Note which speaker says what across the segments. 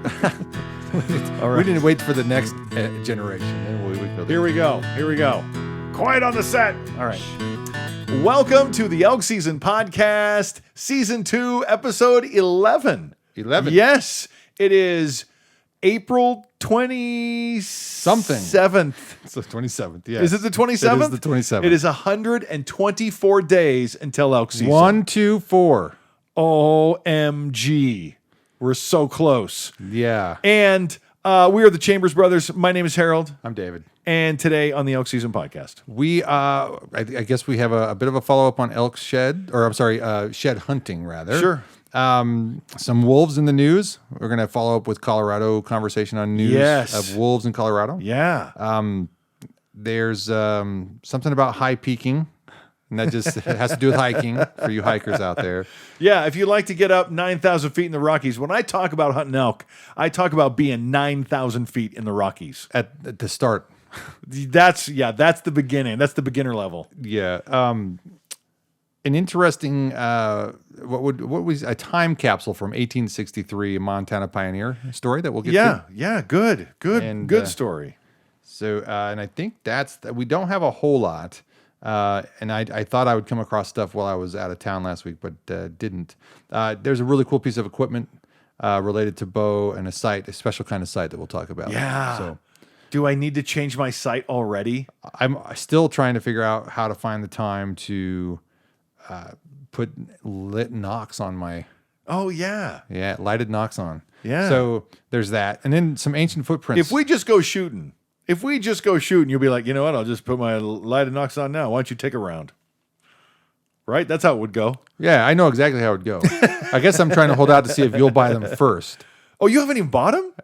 Speaker 1: All right.
Speaker 2: We didn't wait for the next generation.
Speaker 1: Here we go. Quiet on the set. All right. Welcome to the Elk Season Podcast, Season 2, Episode 11.
Speaker 2: 11.
Speaker 1: Yes, it is April 27th.
Speaker 2: It's the 27th, yeah.
Speaker 1: Is it the 27th?
Speaker 2: It is the 27th.
Speaker 1: It is 124 days until Elk Season.
Speaker 2: 1, 2, 4.
Speaker 1: OMG. We're so close.
Speaker 2: Yeah.
Speaker 1: And we are the Chambers Brothers. My name is Harold.
Speaker 2: I'm David.
Speaker 1: And today on the Elk Season Podcast.
Speaker 2: We, I guess we have a bit of a follow-up on elk shed, or I'm sorry, shed hunting, rather.
Speaker 1: Sure.
Speaker 2: Some wolves in the news. We're going to follow up with Colorado conversation on news of wolves in Colorado.
Speaker 1: Yeah.
Speaker 2: There's something about high peaking, and that just has to do with hiking for you hikers out there.
Speaker 1: Yeah, if you like to get up 9,000 feet in the Rockies, when I talk about hunting elk, I talk about being 9,000 feet in the Rockies.
Speaker 2: At the start.
Speaker 1: That's the beginning. That's the beginner level.
Speaker 2: Yeah. An interesting, what was a time capsule from 1863, Montana pioneer story that we'll get to.
Speaker 1: Yeah, good story.
Speaker 2: So, and I think we don't have a whole lot. And I thought I would come across stuff while I was out of town last week, but didn't. There's a really cool piece of equipment related to bow and a special kind of sight that we'll talk about.
Speaker 1: Yeah.
Speaker 2: So,
Speaker 1: do I need to change my sight already?
Speaker 2: I'm still trying to figure out how to find the time to put lit knocks on my...
Speaker 1: Oh, yeah.
Speaker 2: Yeah, lighted knocks on.
Speaker 1: Yeah.
Speaker 2: So there's that. And then some ancient footprints.
Speaker 1: If we just go shooting, you'll be like, you know what? I'll just put my lighted knocks on now. Why don't you take a round? Right? That's how it would go.
Speaker 2: Yeah, I know exactly how it would go. I guess I'm trying to hold out to see if you'll buy them first.
Speaker 1: Oh, you haven't even bought them?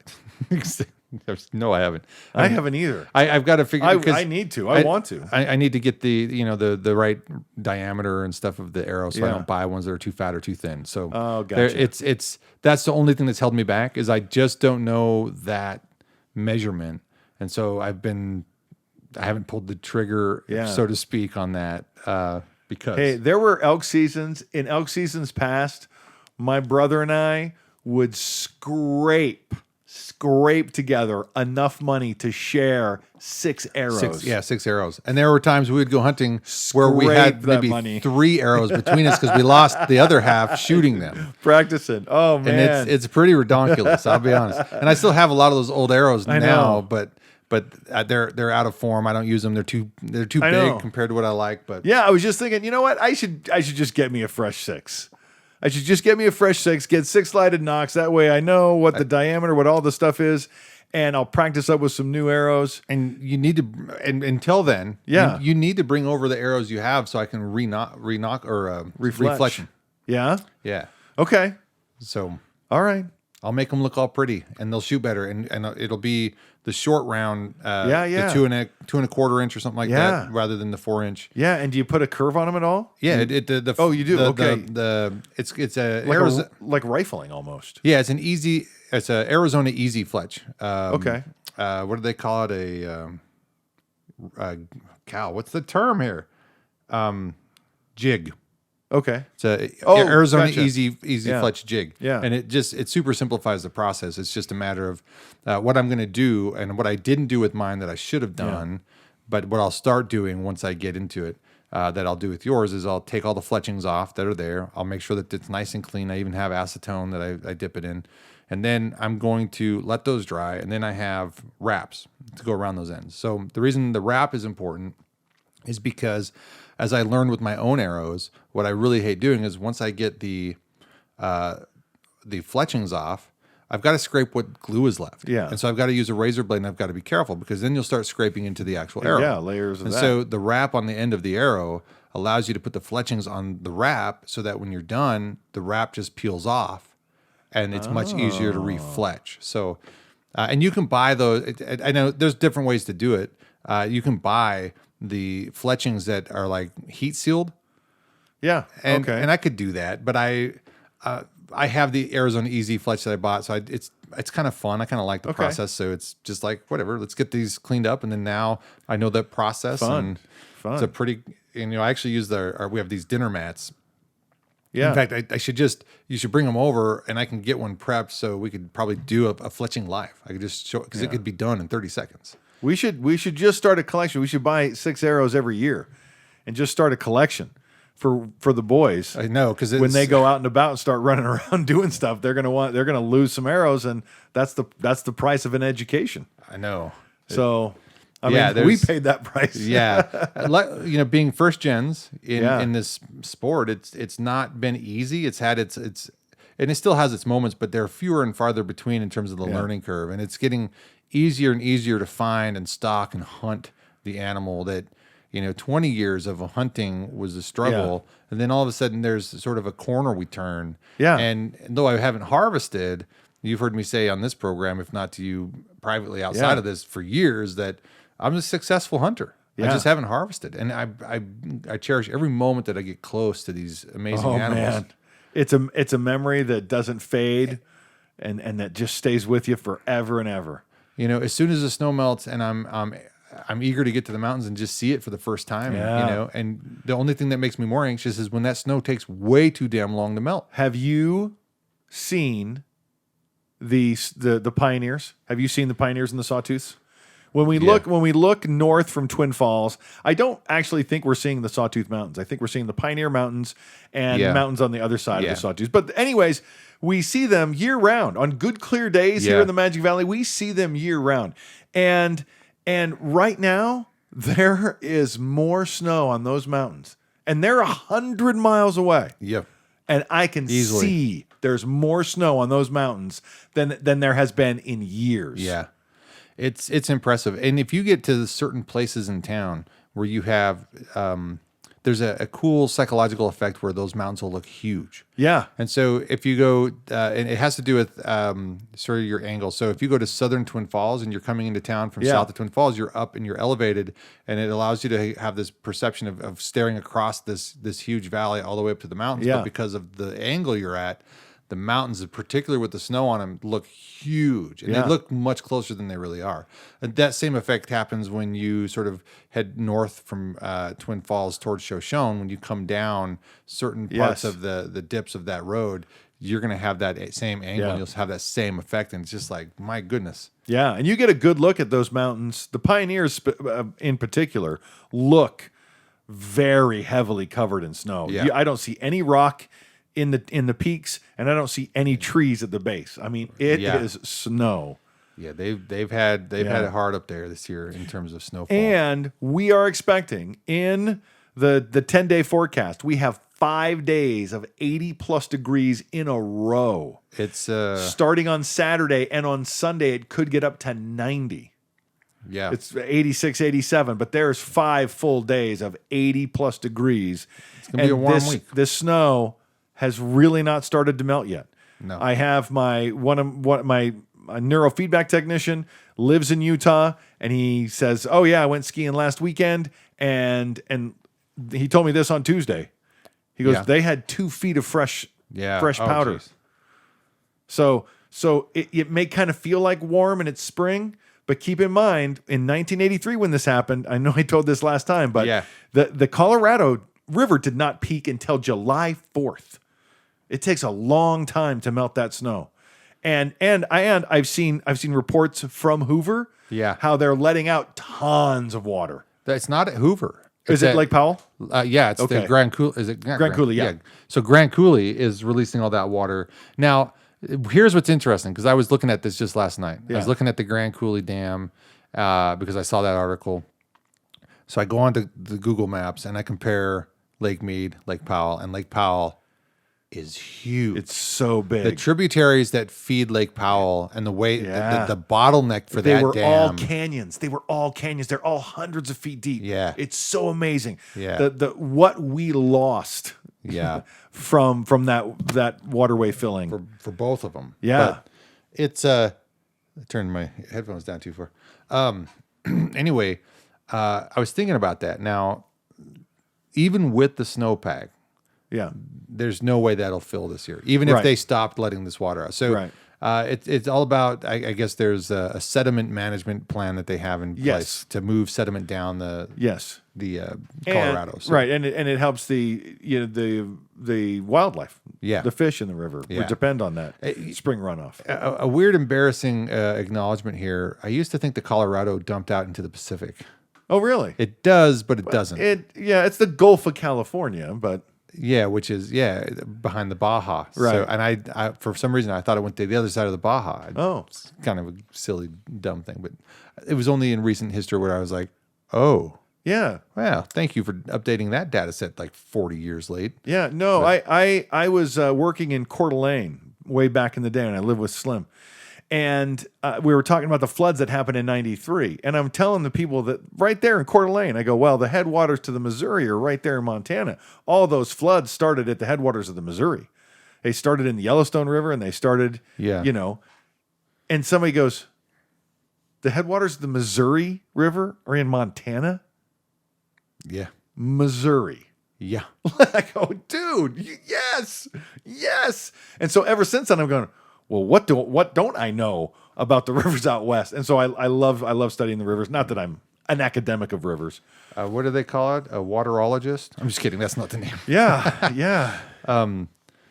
Speaker 2: No, I haven't.
Speaker 1: I haven't either.
Speaker 2: I've got to figure.
Speaker 1: I need to. I want to.
Speaker 2: I need to get the right diameter and stuff of the arrow, so I don't buy ones that are too fat or too thin. So
Speaker 1: gotcha.
Speaker 2: It's that's the only thing that's held me back is I just don't know that measurement, and so I haven't pulled the trigger, so to speak, on that because
Speaker 1: there were elk seasons in elk seasons past. My brother and I would scrape together enough money to share 6 arrows.
Speaker 2: 6 arrows. And there were times we would go hunting where we had maybe 3 arrows between us because we lost the other half shooting them.
Speaker 1: Practicing. Oh, man.
Speaker 2: And it's pretty ridiculous, I'll be honest. And I still have a lot of those old arrows now, but they're out of form. I don't use them. They're too big compared to what I like. But
Speaker 1: yeah, I was just thinking, you know what? I should just get me a fresh 6. I should just get me a fresh 6, get 6 lighted knocks. That way I know what the diameter, what all the stuff is, and I'll practice up with some new arrows.
Speaker 2: And you need to, and until then, you need to bring over the arrows you have so I can re-knock or reflection.
Speaker 1: Yeah?
Speaker 2: Yeah.
Speaker 1: Okay.
Speaker 2: So.
Speaker 1: All right.
Speaker 2: I'll make them look all pretty, and they'll shoot better, and it'll be the short round, the 2 1/4 inch or something like that, rather than the 4 inch.
Speaker 1: Yeah, and do you put a curve on them at all?
Speaker 2: Yeah,
Speaker 1: you do. Okay,
Speaker 2: it's a
Speaker 1: like rifling almost.
Speaker 2: Yeah, it's a Arizona Easy Fletch.
Speaker 1: Okay,
Speaker 2: what do they call it? Cow. What's the term here? Jig.
Speaker 1: Okay.
Speaker 2: It's a Arizona
Speaker 1: gotcha.
Speaker 2: easy Fletch jig.
Speaker 1: Yeah.
Speaker 2: And it super simplifies the process. It's just a matter of what I'm going to do and what I didn't do with mine that I should have done, but what I'll start doing once I get into it that I'll do with yours is I'll take all the fletchings off that are there. I'll make sure that it's nice and clean. I even have acetone that I dip it in. And then I'm going to let those dry, and then I have wraps to go around those ends. So the reason the wrap is important is because as I learned with my own arrows, what I really hate doing is once I get the fletchings off, I've got to scrape what glue is left.
Speaker 1: Yeah.
Speaker 2: And so I've got to use a razor blade, and I've got to be careful because then you'll start scraping into the actual arrow.
Speaker 1: Yeah, layers of
Speaker 2: and
Speaker 1: that.
Speaker 2: So the wrap on the end of the arrow allows you to put the fletchings on the wrap so that when you're done, the wrap just peels off, and it's much easier to refletch. So, and you can buy those. I know there's different ways to do it. You can buy the fletchings that are like heat sealed.
Speaker 1: Yeah.
Speaker 2: And I could do that, but I have the Arizona Easy Fletch that I bought, so it's kind of fun. I kind of like the process, so it's just like whatever. Let's get these cleaned up, and then now I know that process.
Speaker 1: Fun.
Speaker 2: It's a pretty. And I actually use we have these dinner mats
Speaker 1: Yeah.
Speaker 2: In fact, you should bring them over and I can get one prepped so we could probably do a fletching live. I could just show, because it could be done in 30 seconds.
Speaker 1: We should just start a collection. We should buy 6 arrows every year and just start a collection for the boys.
Speaker 2: I know, because
Speaker 1: when they go out and about and start running around doing stuff, they're gonna lose some arrows, and that's the price of an education.
Speaker 2: I know.
Speaker 1: So I mean, we paid that price.
Speaker 2: Yeah. Being first gens in this sport, it's not been easy. It's had its and it still has its moments, but they're fewer and farther between in terms of the learning curve. And it's getting easier and easier to find and stalk and hunt the animal that, 20 years of hunting was a struggle.
Speaker 1: Yeah.
Speaker 2: And then all of a sudden there's sort of a corner we turn.
Speaker 1: Yeah.
Speaker 2: And though I haven't harvested, you've heard me say on this program, if not to you privately outside of this, for years, that I'm a successful hunter. I just haven't harvested. And I cherish every moment that I get close to these amazing animals.
Speaker 1: Man. It's a memory that doesn't fade and that just stays with you forever and ever.
Speaker 2: As soon as the snow melts and I'm eager to get to the mountains and just see it for the first time. And the only thing that makes me more anxious is when that snow takes way too damn long to melt.
Speaker 1: Have you seen the pioneers? Have you seen the pioneers and the sawtooths? When we look north from Twin Falls, I don't actually think we're seeing the Sawtooth Mountains. I think we're seeing the Pioneer Mountains and mountains on the other side of the Sawtooth. But anyways, we see them year round. On good clear days here in the Magic Valley, we see them year round. And right now, there is more snow on those mountains. And they're 100 miles away.
Speaker 2: Yep.
Speaker 1: And I can see there's more snow on those mountains than there has been in years.
Speaker 2: Yeah. It's impressive. And if you get to certain places in town where you have, there's a cool psychological effect where those mountains will look huge.
Speaker 1: Yeah.
Speaker 2: And so if you go, and it has to do with sort of your angle. So if you go to southern Twin Falls and you're coming into town from south of Twin Falls, you're up and you're elevated, and it allows you to have this perception of staring across this huge valley all the way up to the mountains.
Speaker 1: Yeah.
Speaker 2: But because of the angle you're at, the mountains, particularly with the snow on them, look huge. And they look much closer than they really are. And that same effect happens when you sort of head north from Twin Falls towards Shoshone. When you come down certain parts of the dips of that road, you're going to have that same angle. And you'll have that same effect. And it's just like, my goodness. Yeah.
Speaker 1: And you get a good look at those mountains. The Pioneers in particular look very heavily covered in snow.
Speaker 2: Yeah.
Speaker 1: I don't see any rock in the peaks, and I don't see any trees at the base. I mean, it is snow.
Speaker 2: Yeah, they've had it hard up there this year in terms of snowfall.
Speaker 1: And we are expecting in the 10-day forecast, we have 5 days of 80+ degrees in a row.
Speaker 2: It's
Speaker 1: starting on Saturday, and on Sunday it could get up to 90.
Speaker 2: Yeah.
Speaker 1: It's 86, 87, but there's 5 full days of 80+ degrees.
Speaker 2: It's going to be a warm week.
Speaker 1: This snow has really not started to melt yet.
Speaker 2: No.
Speaker 1: I have my neurofeedback technician lives in Utah, and he says, "Oh yeah, I went skiing last weekend, and he told me this on Tuesday." He goes, "They had 2 feet of fresh powder."
Speaker 2: Geez.
Speaker 1: So it may kind of feel like warm and it's spring, but keep in mind, in 1983 when this happened, I know I told this last time, but the Colorado River did not peak until July 4th. It takes a long time to melt that snow. And I've seen reports from Hoover, how they're letting out tons of water.
Speaker 2: It's not at Hoover.
Speaker 1: Is it Lake Powell?
Speaker 2: Yeah, it's the Grand Coulee. Is it
Speaker 1: Grand Coulee? Yeah.
Speaker 2: So Grand Coulee is releasing all that water. Now, here's what's interesting, because I was looking at this just last night. I was looking at the Grand Coulee Dam because I saw that article. So I go onto the Google Maps and I compare Lake Mead, Lake Powell, and Lake Powell is huge.
Speaker 1: It's so big.
Speaker 2: The tributaries that feed Lake Powell and the way the bottleneck for that dam.
Speaker 1: They were all canyons. They're all hundreds of feet deep.
Speaker 2: Yeah.
Speaker 1: It's so amazing.
Speaker 2: Yeah.
Speaker 1: The what we lost from that waterway filling.
Speaker 2: For both of them.
Speaker 1: Yeah.
Speaker 2: But it's I turned my headphones down too far. Anyway, I was thinking about that. Now, even with the snowpack, there's no way that'll fill this year, even if they stopped letting this water out. So It's all about, I guess there's a sediment management plan that they have in place to move sediment down the Colorado.
Speaker 1: Right, and it helps the wildlife, the fish in the river. We depend on that spring runoff.
Speaker 2: A weird, embarrassing acknowledgement here. I used to think the Colorado dumped out into the Pacific.
Speaker 1: Oh, really?
Speaker 2: It does, but it doesn't.
Speaker 1: It's the Gulf of California, but.
Speaker 2: Yeah, which is behind the Baja.
Speaker 1: Right.
Speaker 2: So, and I for some reason I thought it went to the other side of the Baja.
Speaker 1: Oh,
Speaker 2: it's kind of a silly, dumb thing, but it was only in recent history where I was like, oh,
Speaker 1: yeah.
Speaker 2: Well, thank you for updating that data set like 40 years late.
Speaker 1: Yeah, no, I was working in Coeur d'Alene way back in the day when I lived with Slim. And we were talking about the floods that happened in 93. And I'm telling the people that right there in Coeur d'Alene, I go, well, the headwaters to the Missouri are right there in Montana. All those floods started at the headwaters of the Missouri. They started in the Yellowstone River and they started, and somebody goes, the headwaters of the Missouri River are in Montana?
Speaker 2: Yeah.
Speaker 1: Missouri.
Speaker 2: Yeah.
Speaker 1: I go, dude, yes. And so ever since then, I'm going, well, what don't I know about the rivers out west? And so I love studying the rivers. Not that I'm an academic of rivers.
Speaker 2: What do they call it? A waterologist? I'm just kidding. That's not the name.
Speaker 1: Yeah.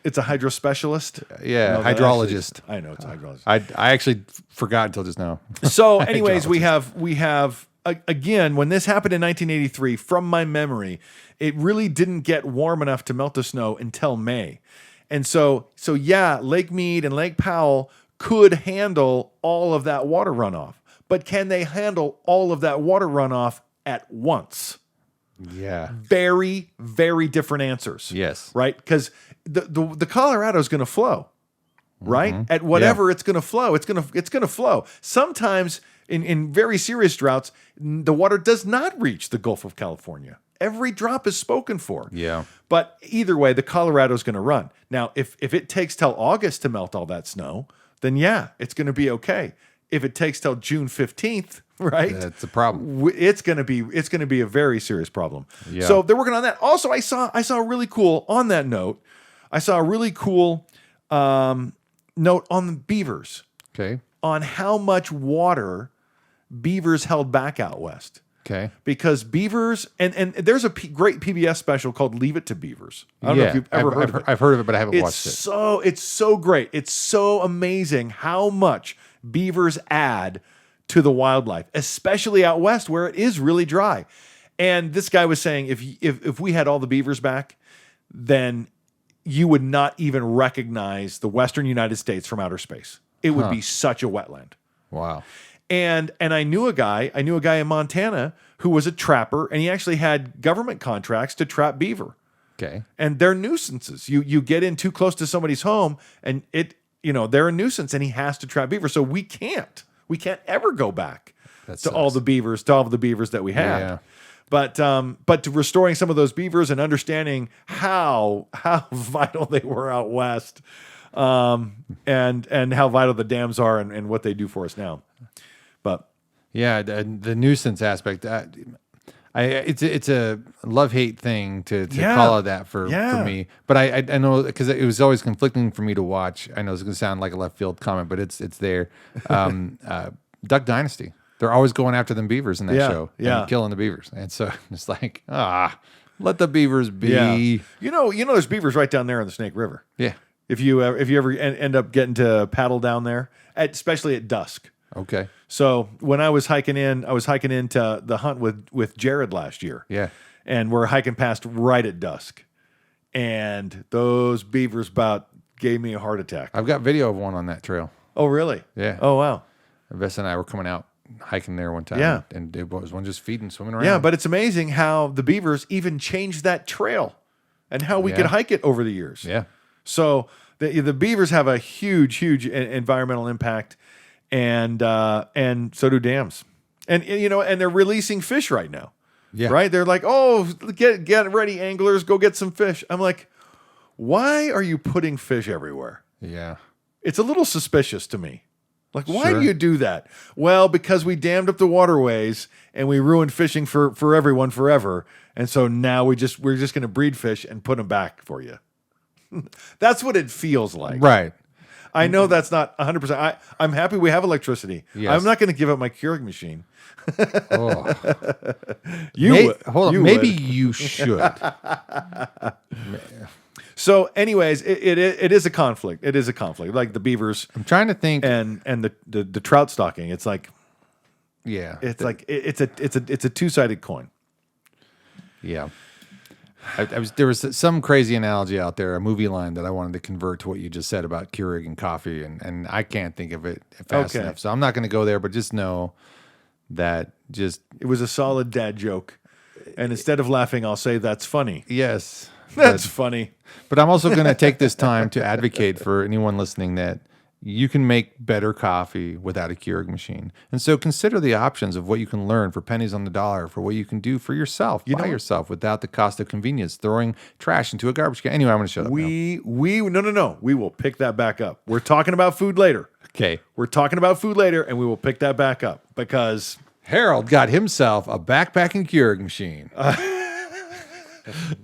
Speaker 1: It's a hydrospecialist.
Speaker 2: Yeah, no, hydrologist.
Speaker 1: I know it's a hydrologist.
Speaker 2: I actually forgot until just now.
Speaker 1: So, anyways, we have again, when this happened in 1983, from my memory, it really didn't get warm enough to melt the snow until May. And so Lake Mead and Lake Powell could handle all of that water runoff. But can they handle all of that water runoff at once?
Speaker 2: Yeah.
Speaker 1: Very, very different answers.
Speaker 2: Yes.
Speaker 1: Right? Because the Colorado is going to flow, right? Mm-hmm. At whatever it's going to flow, it's going to flow. Sometimes in very serious droughts, the water does not reach the Gulf of California. Every drop is spoken for.
Speaker 2: Yeah.
Speaker 1: But either way, the Colorado is going to run. Now, if it takes till August to melt all that snow, then it's going to be okay. If it takes till June 15th, right?
Speaker 2: That's a problem.
Speaker 1: It's going to be a very serious problem.
Speaker 2: Yeah.
Speaker 1: So they're working on that. Also, I saw a really cool, on that note, note on the beavers.
Speaker 2: Okay.
Speaker 1: On how much water beavers held back out west.
Speaker 2: Okay.
Speaker 1: Because beavers, and there's a great PBS special called Leave It to Beavers. I don't know if you've ever heard of it.
Speaker 2: I've heard of it, but I haven't watched it.
Speaker 1: It's so great. It's so amazing how much beavers add to the wildlife, especially out west where it is really dry. And this guy was saying if we had all the beavers back, then you would not even recognize the western United States from outer space. It would be such a wetland.
Speaker 2: Wow.
Speaker 1: And I knew a guy in Montana who was a trapper, and he actually had government contracts to trap beaver.
Speaker 2: Okay. And
Speaker 1: they're nuisances. You get in too close to somebody's home, and they're a nuisance, and he has to trap beaver. So we can't ever go back to all the beavers that we had. Yeah. But to restoring some of those beavers and understanding how vital they were out west, and how vital the dams are and what they do for us now. But
Speaker 2: the nuisance aspect, it's a love-hate thing to call it that for me. But I know, because it was always conflicting for me to watch. I know it's going to sound like a left field comment, but it's there. Duck Dynasty. They're always going after them beavers in that show and killing the beavers. And so it's like, let the beavers be.
Speaker 1: Yeah. There's beavers right down there in the Snake River.
Speaker 2: Yeah.
Speaker 1: If you ever end up getting to paddle down there, especially at dusk.
Speaker 2: Okay.
Speaker 1: So when I was hiking into the hunt with Jared last year.
Speaker 2: Yeah.
Speaker 1: And we're hiking past right at dusk. And those beavers about gave me a heart attack.
Speaker 2: I've got video of one on that trail.
Speaker 1: Oh, really?
Speaker 2: Yeah.
Speaker 1: Oh, wow.
Speaker 2: Vess and I were coming out hiking there one time.
Speaker 1: Yeah.
Speaker 2: And it was one just feeding, swimming around.
Speaker 1: Yeah, but it's amazing how the beavers even changed that trail and how we could hike it over the years.
Speaker 2: Yeah.
Speaker 1: So the beavers have a huge environmental impact, and so do dams, and they're releasing fish right now.
Speaker 2: Yeah.
Speaker 1: Right. They're like, oh, get ready, anglers, go get some fish. I'm like, why are you putting fish everywhere?
Speaker 2: Yeah.
Speaker 1: It's a little suspicious to me. Like, why do you do that? Well, because we dammed up the waterways and we ruined fishing for everyone forever, and so now we're just going to breed fish and put them back for you. That's what it feels like.
Speaker 2: Right.
Speaker 1: I know that's not 100%. I'm happy we have electricity.
Speaker 2: Yes.
Speaker 1: I'm not going to give up my Keurig machine.
Speaker 2: Oh. Hold on.
Speaker 1: You
Speaker 2: Maybe
Speaker 1: would.
Speaker 2: you should.
Speaker 1: So, anyways, it is a conflict. It is a conflict. Like the beavers
Speaker 2: I'm trying to think.
Speaker 1: and the trout stocking. It's like
Speaker 2: It's
Speaker 1: it's a two-sided coin.
Speaker 2: Yeah. There was some crazy analogy out there, a movie line that I wanted to convert to what you just said about Keurig and coffee, and I can't think of it fast
Speaker 1: Okay.
Speaker 2: enough. So I'm not going to go there, but just know that
Speaker 1: It was a solid dad joke. And instead of laughing, I'll say that's funny.
Speaker 2: yes.
Speaker 1: That's funny.
Speaker 2: But I'm also going to take this time to advocate for anyone listening that you can make better coffee without a Keurig machine. And so consider the options of what you can learn for pennies on the dollar, for what you can do for yourself, by yourself, without the cost of convenience, throwing trash into a garbage can. Anyway, I'm going to shut up now.
Speaker 1: No. We will pick that back up. We're talking about food later.
Speaker 2: Okay.
Speaker 1: We're talking about food later, and we will pick that back up because
Speaker 2: Harold got himself a backpacking Keurig machine.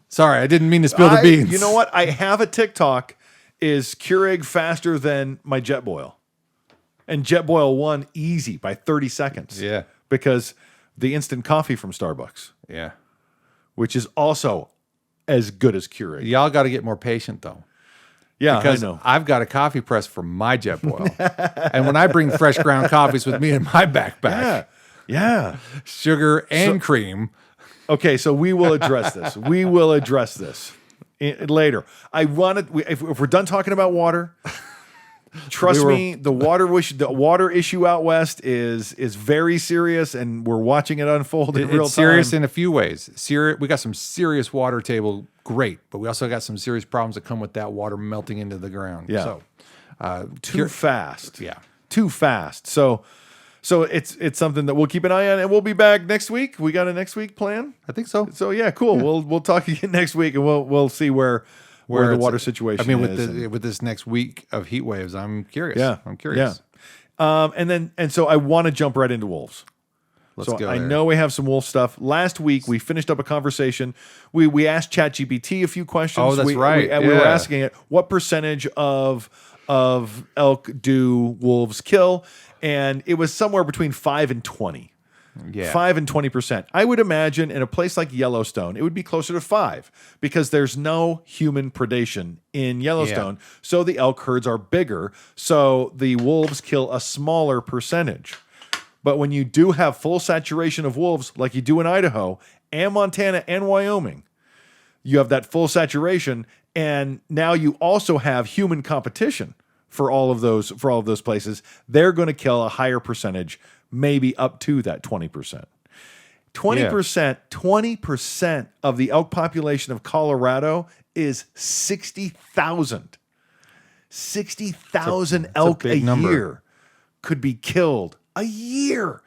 Speaker 2: Sorry, I didn't mean to spill the beans.
Speaker 1: You know what? I have a TikTok. Is Keurig faster than my JetBoil? And JetBoil won easy by 30 seconds.
Speaker 2: Yeah.
Speaker 1: Because the instant coffee from Starbucks,
Speaker 2: Yeah.
Speaker 1: which is also as good as Keurig.
Speaker 2: Y'all got to get more patient, though.
Speaker 1: Yeah,
Speaker 2: Because
Speaker 1: I know.
Speaker 2: I've got a coffee press for my JetBoil. And when I bring fresh ground coffees with me in my backpack,
Speaker 1: Yeah.
Speaker 2: sugar and cream.
Speaker 1: Okay, so we will address this. We will address this later. If we're done talking about water, trust me, the water issue out west is very serious, and we're watching it unfold in real time.
Speaker 2: It's serious in a few ways. We got some serious water table, great, but we also got some serious problems that come with that water melting into the ground.
Speaker 1: Yeah.
Speaker 2: So,
Speaker 1: too fast.
Speaker 2: Yeah.
Speaker 1: Too fast. So it's something that we'll keep an eye on, and we'll be back next week. We got a next week plan.
Speaker 2: I think so.
Speaker 1: So yeah, cool. We'll talk again next week, and we'll see where the water situation.
Speaker 2: I mean,
Speaker 1: is.
Speaker 2: with this next week of heat waves, I'm curious.
Speaker 1: Yeah,
Speaker 2: I'm curious.
Speaker 1: Yeah. And so I want to jump right into wolves.
Speaker 2: Let's go.
Speaker 1: I
Speaker 2: there.
Speaker 1: know we have some wolf stuff. Last week we finished up a conversation. We asked ChatGPT a few questions.
Speaker 2: Oh, that's right.
Speaker 1: We were asking it what percentage of elk do wolves kill, and it was somewhere between 5 and 20.
Speaker 2: Yeah.
Speaker 1: 5 and 20%. I would imagine in a place like Yellowstone, it would be closer to 5 because there's no human predation in Yellowstone.
Speaker 2: Yeah.
Speaker 1: So the elk herds are bigger. So the wolves kill a smaller percentage. But when you do have full saturation of wolves, like you do in Idaho and Montana and Wyoming, you have that full saturation. And now you also have human competition for all of those places. They're going to kill a higher percentage, maybe up to that 20%. 20% of the elk population of Colorado is 60,000. 60,000 elk a
Speaker 2: number.
Speaker 1: year could be killed a year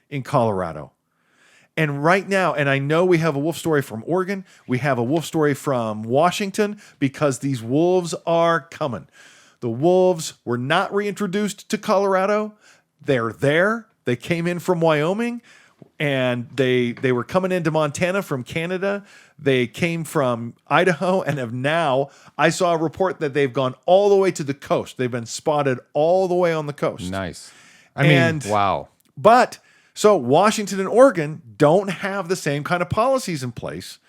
Speaker 1: in Colorado. And right now, and I know we have a wolf story from Oregon, we have a wolf story from Washington, because these wolves are coming. The wolves were not reintroduced to Colorado. They're there. They came in from Wyoming, and they were coming into Montana from Canada. They came from Idaho, and have now, I saw a report that they've gone all the way to the coast. They've been spotted all the way on the coast.
Speaker 2: Nice. I mean, wow.
Speaker 1: But so Washington and Oregon don't have the same kind of policies in place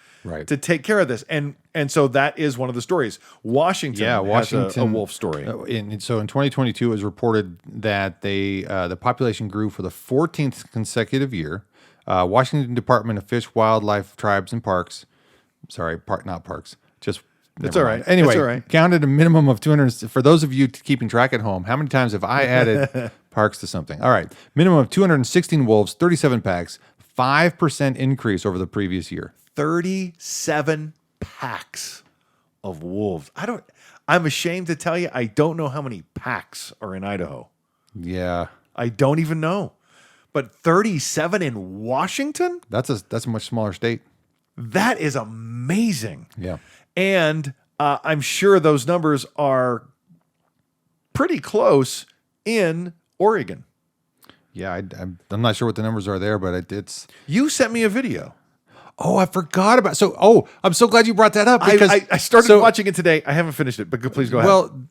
Speaker 1: to take care of this. And so that is one of the stories. Washington has a wolf story.
Speaker 2: So in 2022, it was reported that the population grew for the 14th consecutive year. Washington Department of Fish, Wildlife, Tribes, and Parks. Sorry, not parks. Just
Speaker 1: it's all right.
Speaker 2: Anyway,
Speaker 1: it's all right.
Speaker 2: Counted a minimum of 200. For those of you keeping track at home, how many times have I added parks to something? All right, minimum of 216 wolves, 37 packs, 5% increase over the previous year.
Speaker 1: 37 packs of wolves. I'm ashamed to tell you, I don't know how many packs are in Idaho.
Speaker 2: Yeah.
Speaker 1: I don't even know. But 37 in Washington?
Speaker 2: That's a much smaller state.
Speaker 1: That is amazing.
Speaker 2: Yeah.
Speaker 1: And I'm sure those numbers are pretty close in Oregon.
Speaker 2: Yeah, I'm not sure what the numbers are there, but it's...
Speaker 1: You sent me a video.
Speaker 2: Oh, I forgot about... I'm so glad you brought that up. Because
Speaker 1: I started watching it today. I haven't finished it, but please go ahead.
Speaker 2: Well,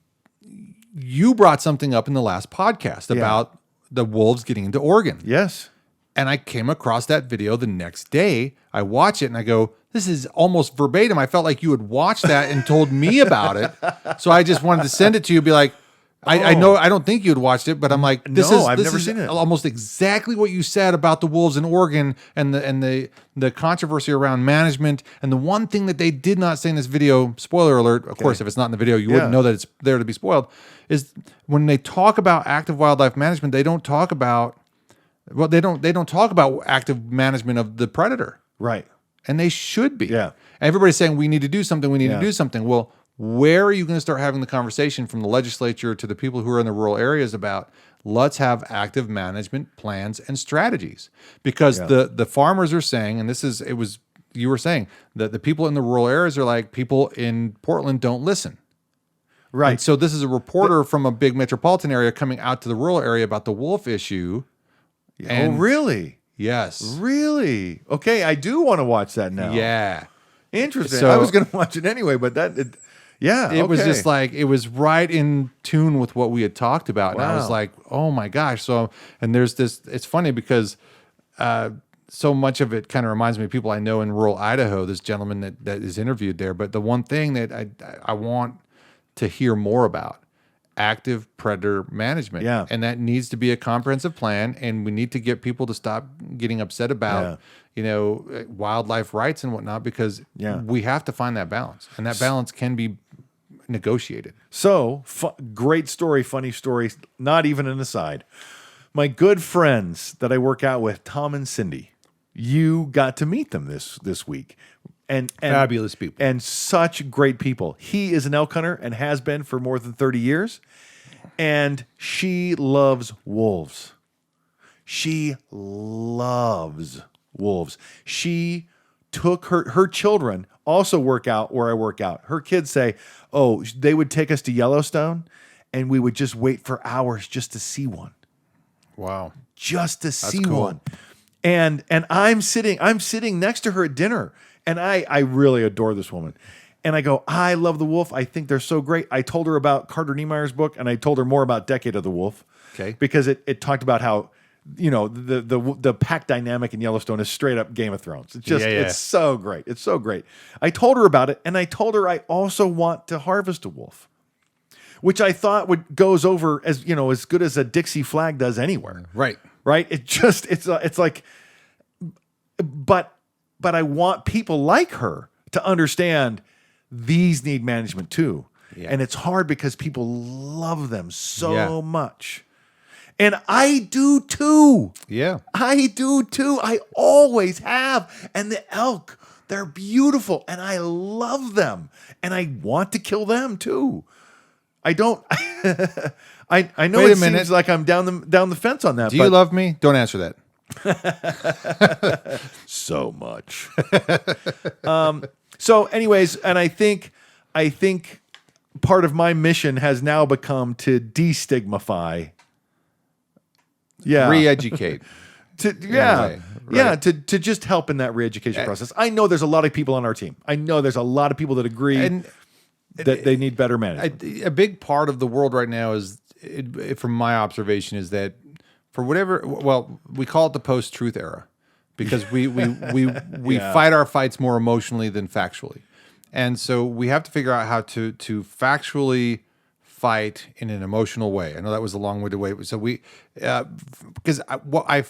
Speaker 2: you brought something up in the last podcast about the wolves getting into Oregon.
Speaker 1: Yes.
Speaker 2: And I came across that video the next day. I watch it and I go, this is almost verbatim. I felt like you had watched that and told me about it. So I just wanted to send it to you, be like, I know, I don't think you had watched it, but I'm like,
Speaker 1: I've never seen it.
Speaker 2: Almost exactly what you said about the wolves in Oregon and the controversy around management. And the one thing that they did not say in this video, spoiler alert, of course, if it's not in the video, you wouldn't know that it's there to be spoiled, is when they talk about active wildlife management, they don't talk about, they don't talk about active management of the predator.
Speaker 1: Right.
Speaker 2: And they should be.
Speaker 1: Yeah.
Speaker 2: Everybody's saying we need to do something, we need to do something. Well, where are you going to start having the conversation from the legislature to the people who are in the rural areas about let's have active management plans and strategies? Because the farmers are saying, and you were saying that the people in the rural areas are like, people in Portland don't listen.
Speaker 1: Right.
Speaker 2: And so this is a reporter from a big metropolitan area coming out to the rural area about the wolf issue.
Speaker 1: And, really?
Speaker 2: Yes.
Speaker 1: Really? Okay, I do want to watch that now.
Speaker 2: Yeah.
Speaker 1: Interesting.
Speaker 2: So,
Speaker 1: I was going to watch it anyway, but it
Speaker 2: was just like, it was right in tune with what we had talked about.
Speaker 1: Wow.
Speaker 2: And I was like, oh my gosh. So, and there's this, it's funny because so much of it kind of reminds me of people I know in rural Idaho, this gentleman that is interviewed there. But the one thing that I want to hear more about, active predator management.
Speaker 1: Yeah.
Speaker 2: And that needs to be a comprehensive plan. And we need to get people to stop getting upset about, wildlife rights and whatnot, because we have to find that balance. And that balance can be negotiated.
Speaker 1: So, great story, funny story, not even an aside. My good friends that I work out with, Tom and Cindy, you got to meet them this week. And
Speaker 2: fabulous people.
Speaker 1: And such great people. He is an elk hunter and has been for more than 30 years. And she loves wolves. She loves wolves. She took her children also work out where I work out. Her kids say, oh, they would take us to Yellowstone and we would just wait for hours just to see one.
Speaker 2: Wow.
Speaker 1: Just to see
Speaker 2: cool.
Speaker 1: one. And I'm sitting next to her at dinner. And I really adore this woman. And I go, I love the wolf. I think they're so great. I told her about Carter Niemeyer's book, and I told her more about Decade of the Wolf.
Speaker 2: Okay.
Speaker 1: Because it talked about how, the pack dynamic in Yellowstone is straight up Game of Thrones. It's just, it's so great. It's so great. I told her about it, and I told her I also want to harvest a wolf, which I thought goes over as good as a Dixie flag does anywhere.
Speaker 2: Right.
Speaker 1: Right. It's like, but I want people like her to understand these need management too. Yeah. And it's hard because people love them so much. And I do too.
Speaker 2: Yeah.
Speaker 1: I do too. I always have. And the elk, they're beautiful and I love them. And I want to kill them too. I don't. I know it seems like I'm down the fence on that.
Speaker 2: Do you love me? Don't answer that.
Speaker 1: So much. So anyways, and I think part of my mission has now become to destigmify. Yeah.
Speaker 2: Re-educate.
Speaker 1: To just help in that re-education process. I know there's a lot of people on our team. I know there's a lot of people that agree that they need better management.
Speaker 2: A big part of the world right now from my observation, is that for whatever, we call it the post-truth era, because we fight our fights more emotionally than factually. And so we have to figure out how to factually fight in an emotional way. I know that was a long-winded way. So because what I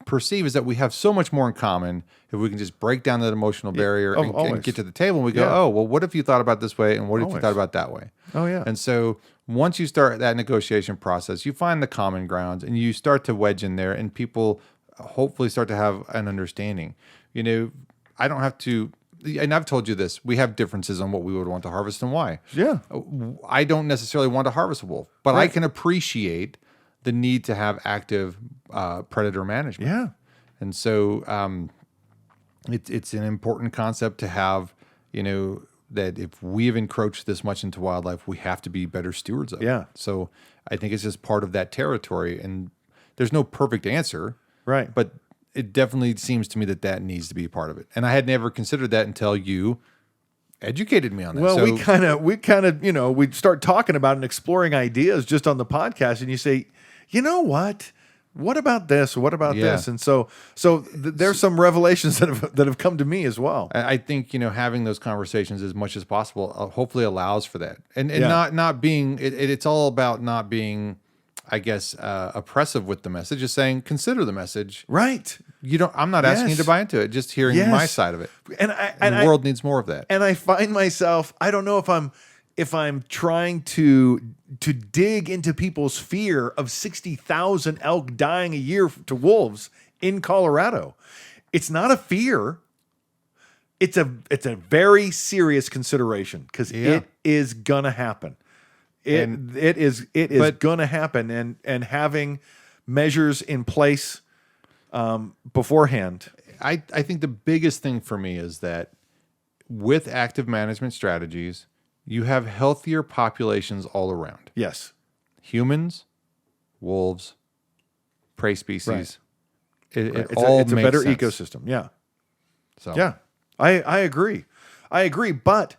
Speaker 2: perceive is that we have so much more in common if we can just break down that emotional barrier and get to the table and we go, oh, well, what if you thought about this way and what if you thought about that way?
Speaker 1: Oh, yeah.
Speaker 2: And so once you start that negotiation process, you find the common grounds and you start to wedge in there and people hopefully start to have an understanding. I don't have to, and I've told you this, we have differences on what we would want to harvest and why.
Speaker 1: Yeah.
Speaker 2: I don't necessarily want to harvest a wolf, but I can appreciate the need to have active predator management.
Speaker 1: Yeah.
Speaker 2: And so it's an important concept to have, that if we've encroached this much into wildlife, we have to be better stewards of it.
Speaker 1: Yeah.
Speaker 2: So I think it's just part of that territory. And there's no perfect answer.
Speaker 1: Right.
Speaker 2: But it definitely seems to me that needs to be a part of it. And I had never considered that until you educated me on that.
Speaker 1: Well,
Speaker 2: So,
Speaker 1: we kind of, we start talking about and exploring ideas just on the podcast, and you say, you know what? What about this? What about
Speaker 2: Yeah.
Speaker 1: this? And so there's some revelations that have come to me as well.
Speaker 2: I think having those conversations as much as possible hopefully allows for that, and
Speaker 1: Yeah.
Speaker 2: not being it's all about not being, I guess, oppressive with the message. Just saying, consider the message.
Speaker 1: Right.
Speaker 2: I'm not asking you
Speaker 1: Yes.
Speaker 2: to buy into it. Just hearing
Speaker 1: Yes.
Speaker 2: my side of it.
Speaker 1: And
Speaker 2: The world needs more of that.
Speaker 1: And I find myself, I don't know if I'm trying to dig into people's fear of 60,000 elk dying a year to wolves in Colorado. It's not a fear. It's a very serious consideration because it is gonna happen. It is gonna happen, and having measures in place beforehand.
Speaker 2: I think the biggest thing for me is that with active management strategies, you have healthier populations all around.
Speaker 1: Yes.
Speaker 2: Humans, wolves, prey species.
Speaker 1: Right.
Speaker 2: It
Speaker 1: It's
Speaker 2: all
Speaker 1: a
Speaker 2: makes
Speaker 1: better
Speaker 2: sense.
Speaker 1: ecosystem. Yeah.
Speaker 2: So
Speaker 1: Yeah. I agree. But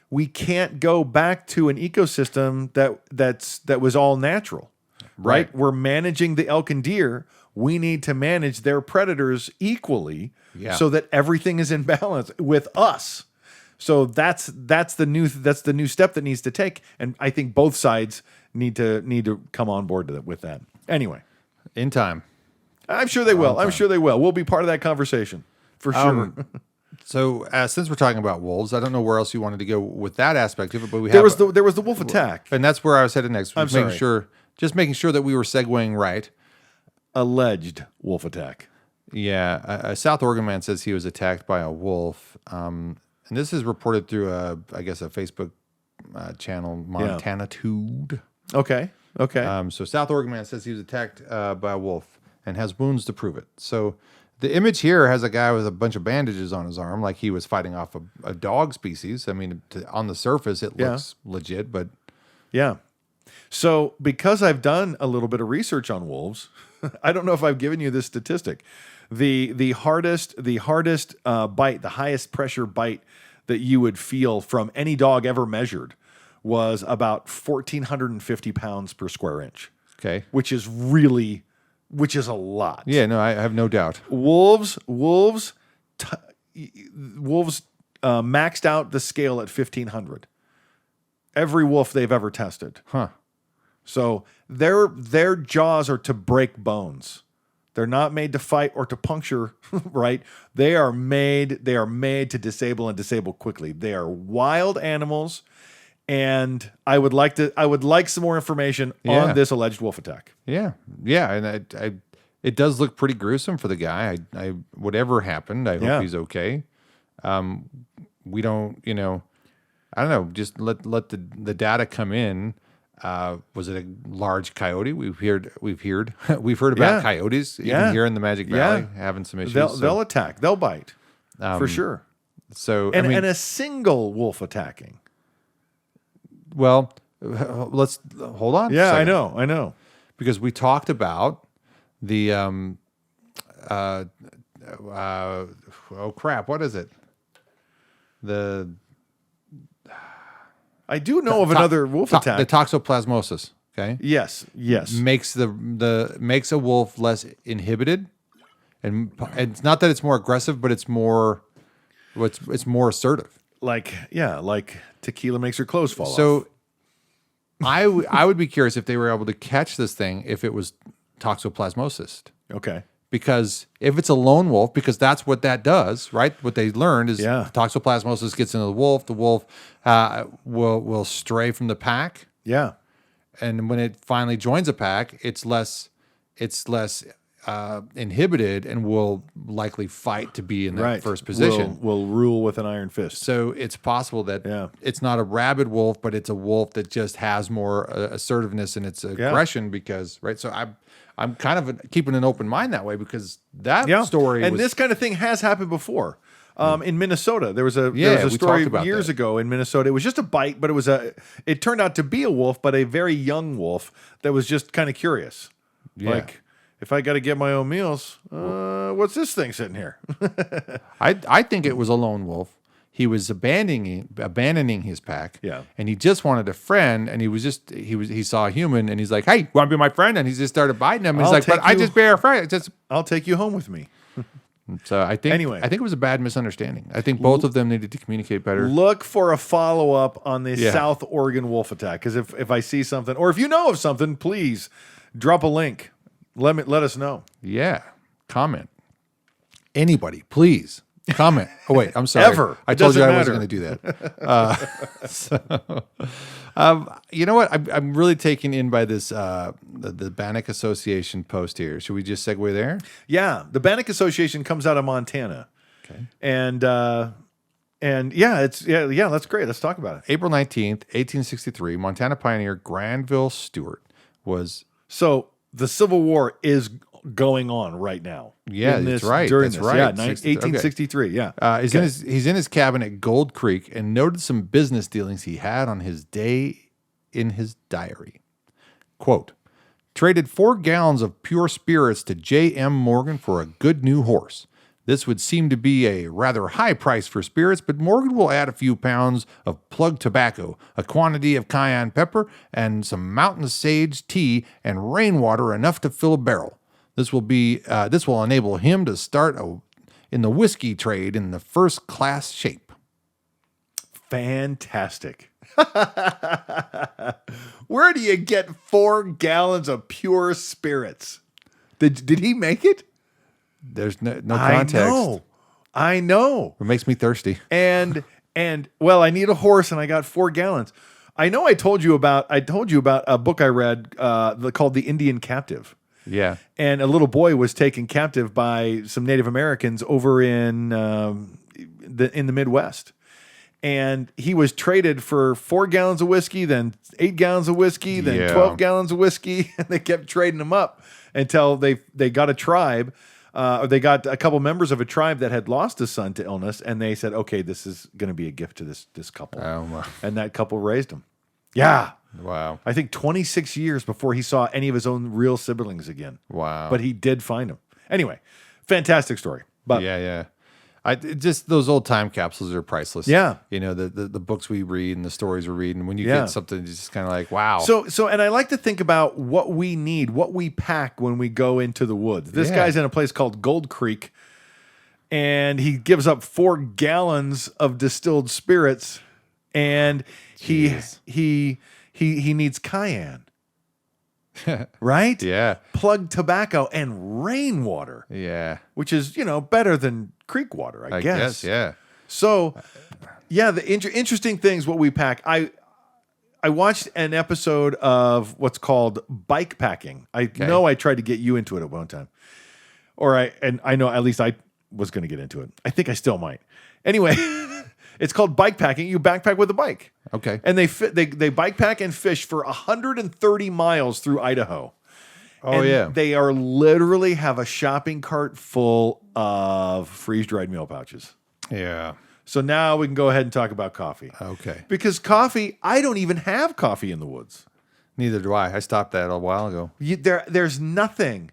Speaker 1: we can't go back to an ecosystem that was all natural. Right? We're managing the elk and deer. We need to manage their predators equally so that everything is in balance with us. So that's the new step that needs to take, and I think both sides need to come on board with that. Anyway,
Speaker 2: in time.
Speaker 1: I'm sure they will. I'm sure they will. We'll be part of that conversation for sure.
Speaker 2: So since we're talking about wolves, I don't know where else you wanted to go with that aspect of it, but
Speaker 1: there was the wolf attack.
Speaker 2: and that's where I was headed next.
Speaker 1: I'm sorry.
Speaker 2: Making sure that we were segueing right.
Speaker 1: Alleged wolf attack.
Speaker 2: Yeah, a South Oregon man says he was attacked by a wolf, and this is reported through a Facebook channel, Montanitude.
Speaker 1: Okay.
Speaker 2: So South Oregon man says he was attacked by a wolf and has wounds to prove it. So the image here has a guy with a bunch of bandages on his arm, like he was fighting off a dog species. I mean, on the surface, it looks legit, but
Speaker 1: yeah. So because I've done a little bit of research on wolves, I don't know if I've given you this statistic. The hardest bite, the highest pressure bite that you would feel from any dog ever measured was about 1,450 pounds per square inch.
Speaker 2: okay.
Speaker 1: Which is a lot.
Speaker 2: Yeah, no, I have no doubt.
Speaker 1: Wolves maxed out the scale at 1,500. Every wolf they've ever tested.
Speaker 2: Huh.
Speaker 1: So their jaws are to break bones. They're not made to fight or to puncture, right? They are made to disable and disable quickly. They are wild animals, and I would like some more information on this alleged wolf attack.
Speaker 2: Yeah, and it does look pretty gruesome for the guy. I whatever happened, I hope he's okay. We don't, I don't know. Just let the data come in. Was it a large coyote? We've heard about coyotes even here in the Magic Valley having some issues.
Speaker 1: They'll attack. They'll bite for sure.
Speaker 2: So
Speaker 1: and a single wolf attacking.
Speaker 2: Well, let's hold on.
Speaker 1: Yeah, I know.
Speaker 2: Because we talked about the oh crap, what is it?
Speaker 1: I do know of another wolf attack.
Speaker 2: The toxoplasmosis. Okay.
Speaker 1: Yes.
Speaker 2: Makes makes a wolf less inhibited, and it's not that it's more aggressive, but it's more assertive.
Speaker 1: Like tequila makes your clothes fall off.
Speaker 2: So I would be curious if they were able to catch this thing if it was toxoplasmosis.
Speaker 1: Okay.
Speaker 2: Because if it's a lone wolf, because that's what that does, right? What they learned is toxoplasmosis gets into the wolf will stray from the pack.
Speaker 1: Yeah.
Speaker 2: And when it finally joins a pack, it's less inhibited and will likely fight to be in that first position.
Speaker 1: Will rule with an iron fist.
Speaker 2: So it's possible that it's not a rabid wolf, but it's a wolf that just has more assertiveness in its aggression because, right? So I'm kind of keeping an open mind that way because that story
Speaker 1: and this kind of thing has happened before. In Minnesota, there was a story years ago in Minnesota. It was just a bite, but it turned out to be a wolf, but a very young wolf that was just kind of curious. Yeah. Like, if I got to get my own meals, what's this thing sitting here?
Speaker 2: I think it was a lone wolf. he was abandoning his pack.
Speaker 1: Yeah.
Speaker 2: And he just wanted a friend, and he saw a human, and he's like, "Hey, want to be my friend?" And he just started biting him. And he's like, "But I just be a friend."
Speaker 1: I'll take you home with me.
Speaker 2: So I think it was a bad misunderstanding. I think both of them needed to communicate better.
Speaker 1: Look for a follow-up on the
Speaker 2: Yeah.
Speaker 1: South Oregon wolf attack, because if I see something, or if you know of something, please drop a link. Let us know.
Speaker 2: Yeah. Comment. Anybody, please comment. Oh, wait, I'm sorry.
Speaker 1: Ever.
Speaker 2: I
Speaker 1: It
Speaker 2: told you
Speaker 1: doesn't
Speaker 2: I wasn't
Speaker 1: matter.
Speaker 2: going to do that. You know what? I'm really taken in by this, the Bannock Association post here. Should we just segue there?
Speaker 1: Yeah, the Bannock Association comes out of Montana.
Speaker 2: Okay.
Speaker 1: And yeah, that's great. Let's talk about it.
Speaker 2: April 19th, 1863, Montana pioneer Granville Stewart was...
Speaker 1: So the Civil War is going on right now.
Speaker 2: Yeah, that's right.
Speaker 1: During
Speaker 2: That's
Speaker 1: this.
Speaker 2: right.
Speaker 1: Yeah,
Speaker 2: 1863.
Speaker 1: 1863. Yeah.
Speaker 2: He's in his cabin at Gold Creek and noted some business dealings he had on his day in his diary. Quote, traded 4 gallons of pure spirits to J.M. Morgan for a good new horse. This would seem to be a rather high price for spirits, but Morgan will add a few pounds of plug tobacco, a quantity of cayenne pepper, and some mountain sage tea and rainwater enough to fill a barrel. This will enable him to start in the whiskey trade in the first class shape.
Speaker 1: Fantastic. Where do you get 4 gallons of pure spirits? Did he make it?
Speaker 2: There's no context.
Speaker 1: I know.
Speaker 2: It makes me thirsty.
Speaker 1: And well, I need a horse, and I got 4 gallons. I know. I told you about a book I read called The Indian Captive.
Speaker 2: Yeah.
Speaker 1: And a little boy was taken captive by some Native Americans over in the Midwest. And he was traded for 4 gallons of whiskey, then 8 gallons of whiskey, then 12 gallons of whiskey. And they kept trading him up until they got a tribe, or they got a couple members of a tribe that had lost a son to illness. And they said, okay, this is going to be a gift to this couple.
Speaker 2: Oh, wow.
Speaker 1: And that couple raised him. Yeah.
Speaker 2: Wow.
Speaker 1: I think 26 years before he saw any of his own real siblings again.
Speaker 2: Wow.
Speaker 1: But he did find them. Anyway, fantastic story. But
Speaker 2: yeah. Just those old time capsules are priceless.
Speaker 1: Yeah.
Speaker 2: You know, the books we read and the stories we read. And when you
Speaker 1: Yeah.
Speaker 2: get something, it's just kind of like, wow.
Speaker 1: So, and I like to think about what we need, what we pack when we go into the woods. This
Speaker 2: Yeah.
Speaker 1: guy's in a place called Gold Creek, and he gives up 4 gallons of distilled spirits, and
Speaker 2: Jeez.
Speaker 1: he needs cayenne. Right?
Speaker 2: Yeah.
Speaker 1: Plug tobacco and rainwater,
Speaker 2: Yeah.
Speaker 1: which is, better than creek water, I guess.
Speaker 2: Yeah.
Speaker 1: So, yeah, the interesting things what we pack. I watched an episode of what's called bike packing. I know I tried to get you into it at one time, I know at least I was going to get into it. I think I still might. Anyway, it's called bike packing. You backpack with a bike.
Speaker 2: Okay.
Speaker 1: And they bike pack and fish for 130 miles through Idaho.
Speaker 2: Oh,
Speaker 1: And
Speaker 2: yeah.
Speaker 1: they are literally have a shopping cart full of freeze-dried meal pouches.
Speaker 2: Yeah.
Speaker 1: So now we can go ahead and talk about coffee.
Speaker 2: Okay.
Speaker 1: Because coffee, I don't even have coffee in the woods.
Speaker 2: Neither do I. I stopped that a while ago.
Speaker 1: There's nothing.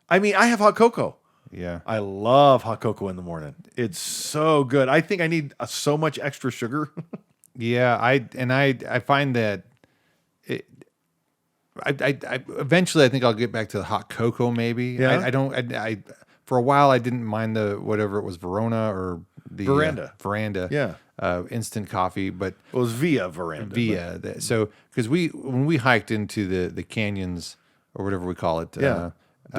Speaker 1: I mean, I have hot cocoa.
Speaker 2: Yeah.
Speaker 1: I love hot cocoa in the morning. It's so good. I think I need so much extra sugar.
Speaker 2: Yeah. I find that I eventually I think I'll get back to the hot cocoa maybe.
Speaker 1: Yeah.
Speaker 2: I for a while I didn't mind the whatever it was, Verona or the Veranda.
Speaker 1: Yeah.
Speaker 2: Instant coffee, but
Speaker 1: It was via veranda.
Speaker 2: so because when we hiked into the canyons or whatever we call it,
Speaker 1: The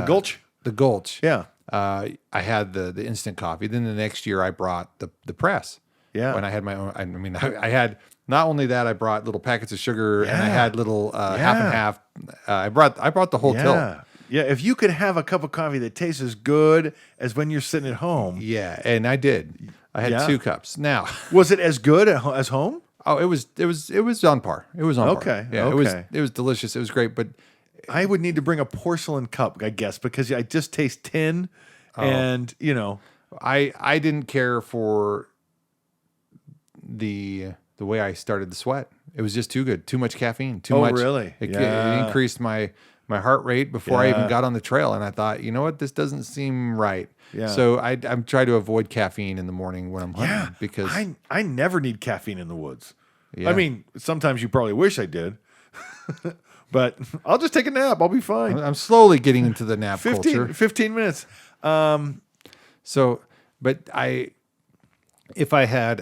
Speaker 1: Gulch?
Speaker 2: the Gulch,
Speaker 1: Yeah.
Speaker 2: I had the instant coffee. Then the next year I brought the press.
Speaker 1: Yeah.
Speaker 2: When I had my own, I had not only that, I brought little packets of sugar and I had little half and half. I brought the whole tilt.
Speaker 1: Yeah. If you could have a cup of coffee that tastes as good as when you're sitting at home.
Speaker 2: Yeah, and I did. I had 2 cups. Now,
Speaker 1: Was it as good as home?
Speaker 2: oh, it was on par. It was on par.
Speaker 1: Okay,
Speaker 2: Yeah,
Speaker 1: okay.
Speaker 2: it was delicious. It was great, but
Speaker 1: I would need to bring a porcelain cup, I guess, because I just taste tin and,
Speaker 2: I didn't care for the way I started the sweat. It was just too good. Too much caffeine. Too much.
Speaker 1: really?
Speaker 2: It
Speaker 1: Yeah.
Speaker 2: increased my my heart rate before I even got on the trail. And I thought, you know what, this doesn't seem right.
Speaker 1: Yeah.
Speaker 2: So I'm trying to avoid caffeine in the morning when I'm hunting because
Speaker 1: I never need caffeine in the woods.
Speaker 2: Yeah.
Speaker 1: I mean, sometimes you probably wish I did, but I'll just take a nap. I'll be fine.
Speaker 2: I'm slowly getting into the nap culture.
Speaker 1: 15 minutes.
Speaker 2: So, but if I had,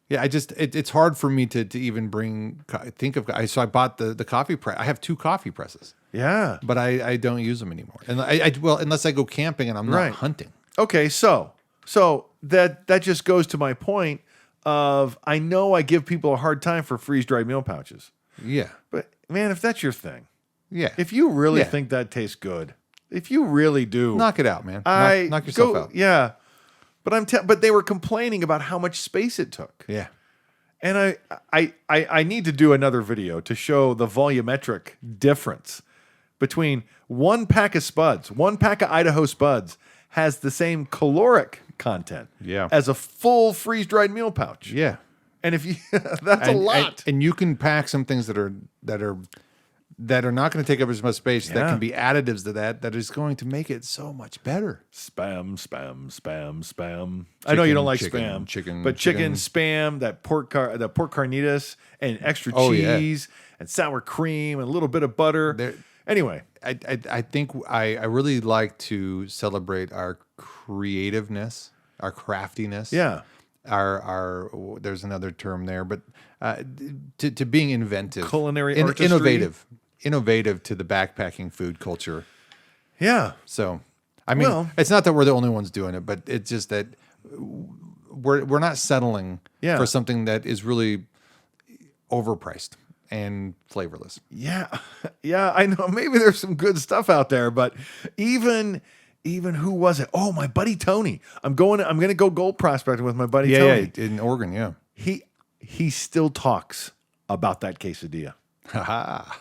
Speaker 2: it's hard for me to even so I bought the coffee press. I have 2 coffee presses,
Speaker 1: Yeah.
Speaker 2: but I don't use them anymore. And unless I go camping and I'm not hunting.
Speaker 1: Okay. So that just goes to my point of, I know I give people a hard time for freeze-dried meal pouches,
Speaker 2: Yeah.
Speaker 1: but man, if that's your thing,
Speaker 2: Yeah.
Speaker 1: if you really think that tastes good, if you really do,
Speaker 2: Knock it out, man. Knock yourself out.
Speaker 1: Yeah. But but they were complaining about how much space it took.
Speaker 2: Yeah.
Speaker 1: And I need to do another video to show the volumetric difference between one pack of Idaho Spuds has the same caloric content as a full freeze-dried meal pouch.
Speaker 2: Yeah.
Speaker 1: And if you that's a lot.
Speaker 2: And you can pack some things that are not going to take up as much space that can be additives to that is going to make it so much better.
Speaker 1: Spam. I know you don't like spam, but chicken, spam, that pork carnitas, and extra cheese and sour cream and a little bit of butter. Anyway,
Speaker 2: I think I really like to celebrate our creativeness, our craftiness.
Speaker 1: Yeah.
Speaker 2: Our there's another term there, but to being inventive,
Speaker 1: culinary artistry.
Speaker 2: innovative to the backpacking food culture.
Speaker 1: Yeah.
Speaker 2: So, I mean, it's not that we're the only ones doing it, but it's just that we're not settling for something that is really overpriced and flavorless.
Speaker 1: Yeah. Yeah, I know. Maybe there's some good stuff out there, but even who was it? Oh, my buddy Tony. I'm going to go gold prospecting with my buddy Tony.
Speaker 2: Yeah, in Oregon, yeah.
Speaker 1: He still talks about that quesadilla.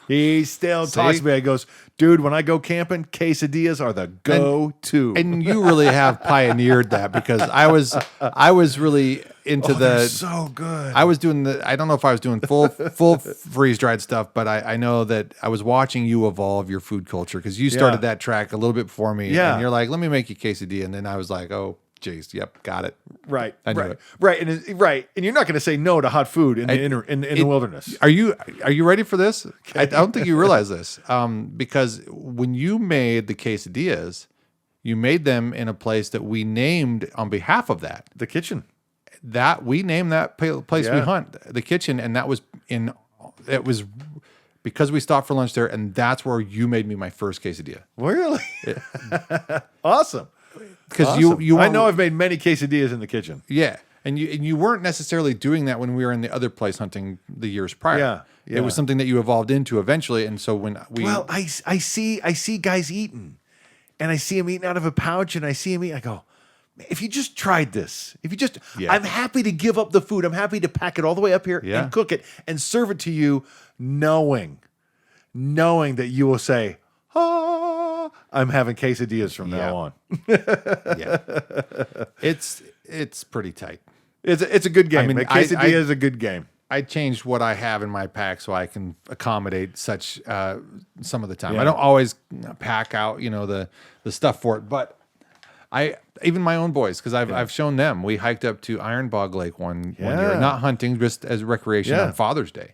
Speaker 1: He still talks to me. He goes, dude, when I go camping, quesadillas are the go-to.
Speaker 2: And you really have pioneered that, because I was really into
Speaker 1: they're so good.
Speaker 2: I was doing I don't know if I was doing full freeze-dried stuff, but I know that I was watching you evolve your food culture, because you started that track a little bit before me.
Speaker 1: Yeah.
Speaker 2: And you're like, let me make you quesadilla. And then I was like, oh, geez, yep, got it.
Speaker 1: Right.
Speaker 2: I knew it.
Speaker 1: Right. And you're not going to say no to hot food in the wilderness.
Speaker 2: Are you ready for this? Okay. I don't think you realize this. Because when you made the quesadillas, you made them in a place that we named on behalf of that.
Speaker 1: The kitchen.
Speaker 2: That we named that place we hunt, the kitchen, and it was because we stopped for lunch there, and that's where you made me my first quesadilla.
Speaker 1: Really? Awesome.
Speaker 2: Because you
Speaker 1: I know I've made many quesadillas in the kitchen.
Speaker 2: Yeah. And you weren't necessarily doing that when we were in the other place hunting the years prior.
Speaker 1: Yeah.
Speaker 2: It was something that you evolved into eventually. And so when
Speaker 1: I see guys eating, and I see them eating out of a pouch, and I see them eating, I go, if you just tried this, I'm happy to give up the food. I'm happy to pack it all the way up here and cook it and serve it to you, knowing that you will say, I'm having quesadillas from now on.
Speaker 2: It's pretty tight.
Speaker 1: It's a good game.
Speaker 2: I mean,
Speaker 1: quesadilla is a good game.
Speaker 2: I changed what I have in my pack so I can accommodate such some of the time.
Speaker 1: Yeah.
Speaker 2: I don't always pack out, the stuff for it, but even my own boys, because I've shown them. We hiked up to Iron Bog Lake one year, not hunting, just as recreation on Father's Day.